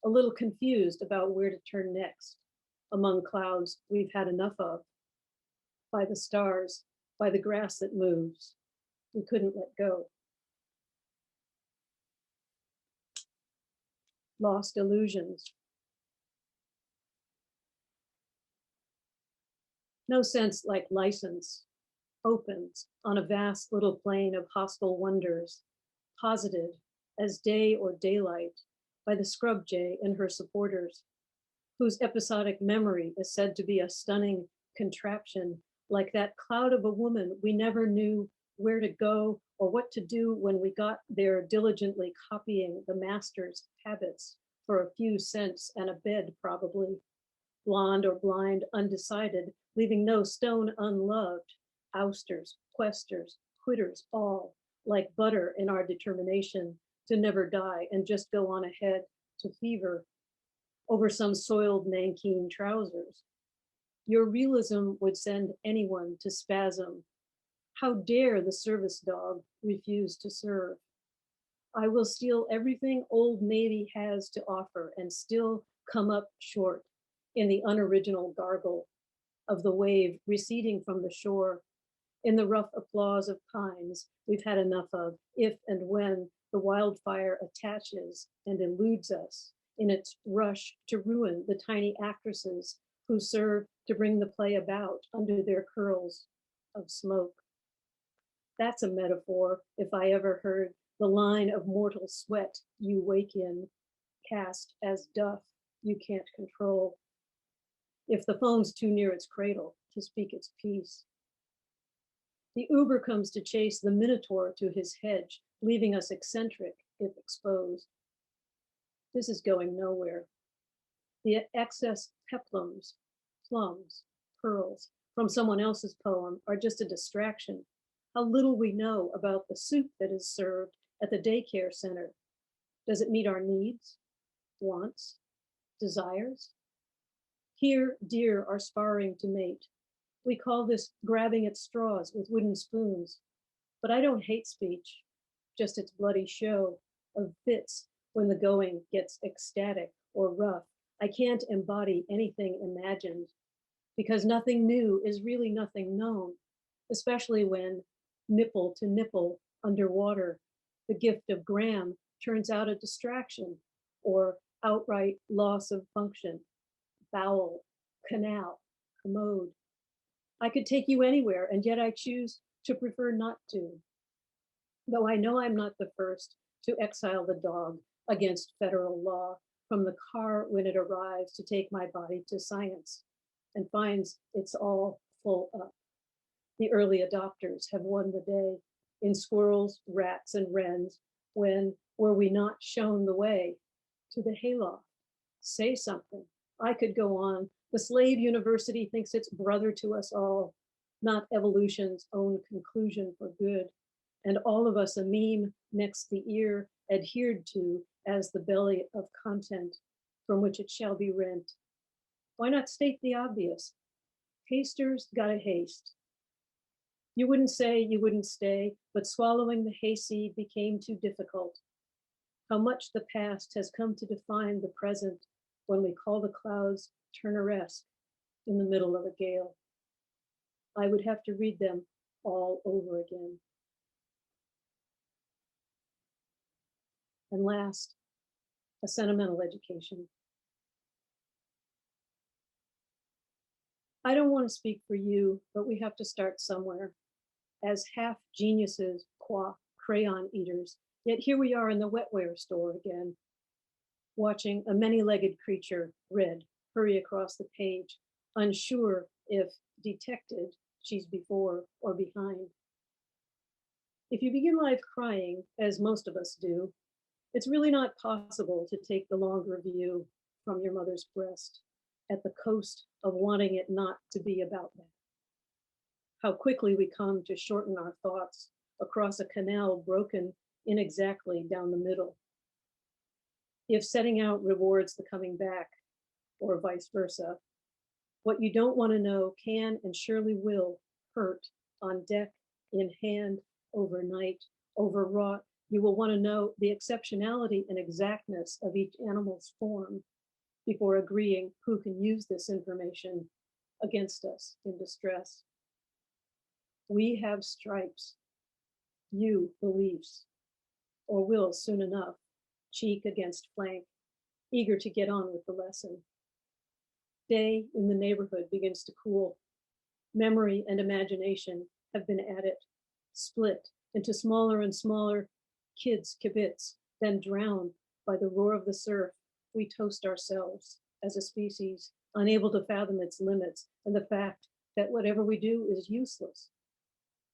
a little confused about where to turn next, among clouds we've had enough of, by the stars, by the grass that moves, we couldn't let go. Lost illusions. No sense like license opens on a vast little plain of hostile wonders, posited as day or daylight by the scrub jay and her supporters, whose episodic memory is said to be a stunning contraption, like that cloud of a woman we never knew where to go or what to do when we got there, diligently copying the master's habits for a few cents and a bed, probably. Blonde or blind, undecided, leaving no stone unloved, ousters, questers, quitters, all, like butter in our determination to never die and just go on ahead to fever over some soiled nankeen trousers. Your realism would send anyone to spasm. How dare the service dog refuse to serve? I will steal everything Old Navy has to offer and still come up short in the unoriginal gargle of the wave receding from the shore, in the rough applause of pines we've had enough of, if and when the wildfire attaches and eludes us in its rush to ruin the tiny actresses who serve to bring the play about under their curls of smoke. That's a metaphor, if I ever heard the line of mortal sweat you wake in, cast as duff you can't control. If the phone's too near its cradle to speak its piece. The Uber comes to chase the Minotaur to his hedge, leaving us eccentric if exposed. This is going nowhere. The excess peplums, plums, pearls from someone else's poem are just a distraction. How little we know about the soup that is served at the daycare center. Does it meet our needs, wants, desires? Here, deer are sparring to mate. We call this grabbing at straws with wooden spoons. But I don't hate speech, just its bloody show of fits when the going gets ecstatic or rough. I can't embody anything imagined because nothing new is really nothing known, especially when nipple to nipple underwater, the gift of gram turns out a distraction or outright loss of function. Bowel, canal, commode. I could take you anywhere, and yet I choose to prefer not to. Though I know I'm not the first to exile the dog against federal law from the car when it arrives to take my body to science and finds it's all full up. The early adopters have won the day in squirrels, rats, and wrens when were we not shown the way to the hayloft? Say something. I could go on. The slave university thinks it's brother to us all, not evolution's own conclusion for good. And all of us a meme next the ear adhered to as the belly of content from which it shall be rent. Why not state the obvious? Hasters gotta haste. You wouldn't say you wouldn't stay, but swallowing the hayseed became too difficult. How much the past has come to define the present when we call the clouds Turneresque in the middle of a gale. I would have to read them all over again. And last, a sentimental education. I don't want to speak for you, but we have to start somewhere. As half geniuses, qua crayon eaters, yet here we are in the wetware store again, watching a many-legged creature, red, hurry across the page, unsure if detected, she's before or behind. If you begin life crying, as most of us do, it's really not possible to take the longer view from your mother's breast at the cost of wanting it not to be about that. How quickly we come to shorten our thoughts across a canal broken inexactly down the middle. If setting out rewards the coming back, or vice versa, what you don't want to know can and surely will hurt on deck, in hand, overnight, overwrought. You will want to know the exceptionality and exactness of each animal's form before agreeing who can use this information against us in distress. We have stripes, you beliefs, or will soon enough, cheek against flank, eager to get on with the lesson. Day in the neighborhood begins to cool. Memory and imagination have been at it, split into smaller and smaller kids' kibitz, then drowned by the roar of the surf. We toast ourselves as a species, unable to fathom its limits and the fact that whatever we do is useless,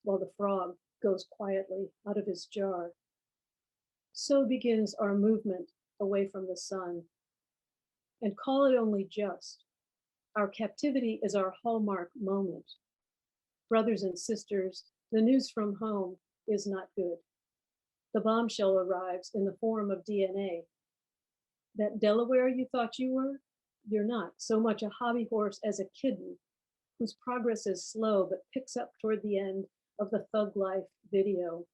while the frog goes quietly out of his jar. So begins our movement away from the sun. And call it only just. Our captivity is our hallmark moment. Brothers and sisters, the news from home is not good. The bombshell arrives in the form of DNA. That Delaware you thought you were, you're not so much a hobby horse as a kitten whose progress is slow but picks up toward the end of the Thug Life video,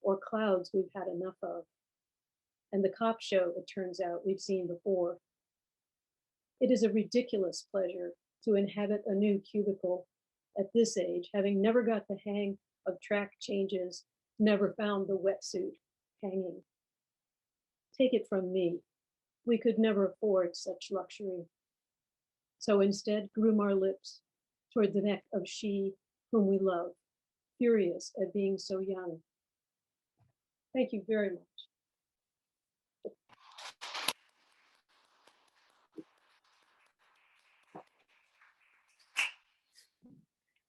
or clouds we've had enough of. And the cop show, it turns out, we've seen before. It is a ridiculous pleasure to inhabit a new cubicle at this age, having never got the hang of track changes, never found the wetsuit hanging. Take it from me, we could never afford such luxury. So instead, groom our lips toward the neck of she whom we love, furious at being so young. Thank you very much.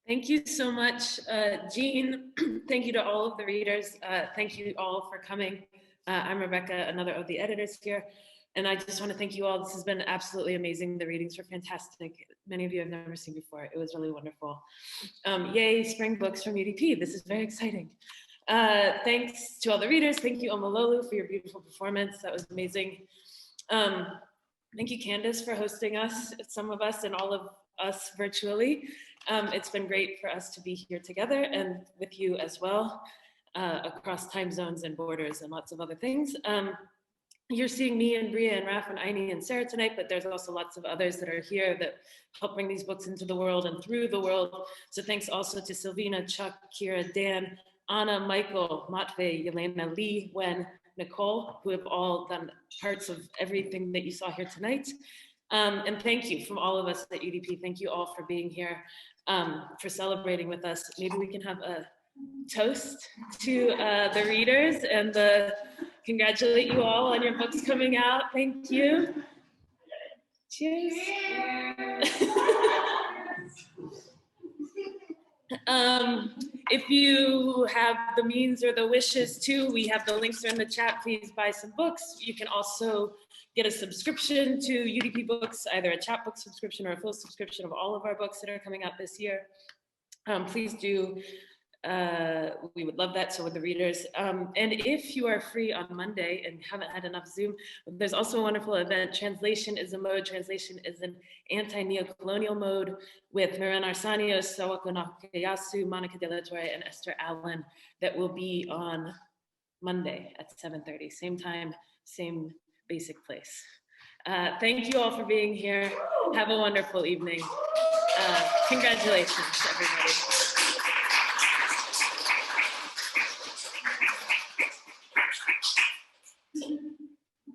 Thank you so much, Jean. Thank you to all of the readers. Thank you all for coming. I'm Rebecca, another of the editors here. And I just want to thank you all. This has been absolutely amazing. The readings were fantastic. Many of you I've never seen before. It was really wonderful. Yay, spring books from UDP. This is very exciting. Thanks to all the readers. Thank you, ọmọlólù, for your beautiful performance. That was amazing. Thank you, Candice, for hosting us, some of us and all of us virtually. It's been great for us to be here together and with you as well, across time zones and borders and lots of other things. You're seeing me and Bria and Raf and Aini and Sarah tonight, but there's also lots of others that are here that help bring these books into the world and through the world. So thanks also to Silvina, Chuck, Kira, Dan, Anna, Michael, Matvey, Yelena, Lee, Wen, Nicole, who have all done parts of everything that you saw here tonight. And thank you from all of us at UDP. Thank you all for being here, for celebrating with us. Maybe we can have a toast to the readers and congratulate you all on your books coming out. Thank you. Cheers. If you have the means or the wishes to, we have the links are in the chat. Please buy some books. You can also get a subscription to UDP books, either a chapbook subscription or a full subscription of all of our books that are coming out this year. Please do. We would love that, so would the readers. And if you are free on Monday and haven't had enough Zoom, there's also a wonderful event. Translation is a mode. Translation is an anti-neo-colonial mode with Miran Arsanios, Sawako Nakayasu, Monica De La Torre, and Esther Allen that will be on Monday at 7:30. Same time, same basic place. Thank you all for being here. Have a wonderful evening. Congratulations, everybody.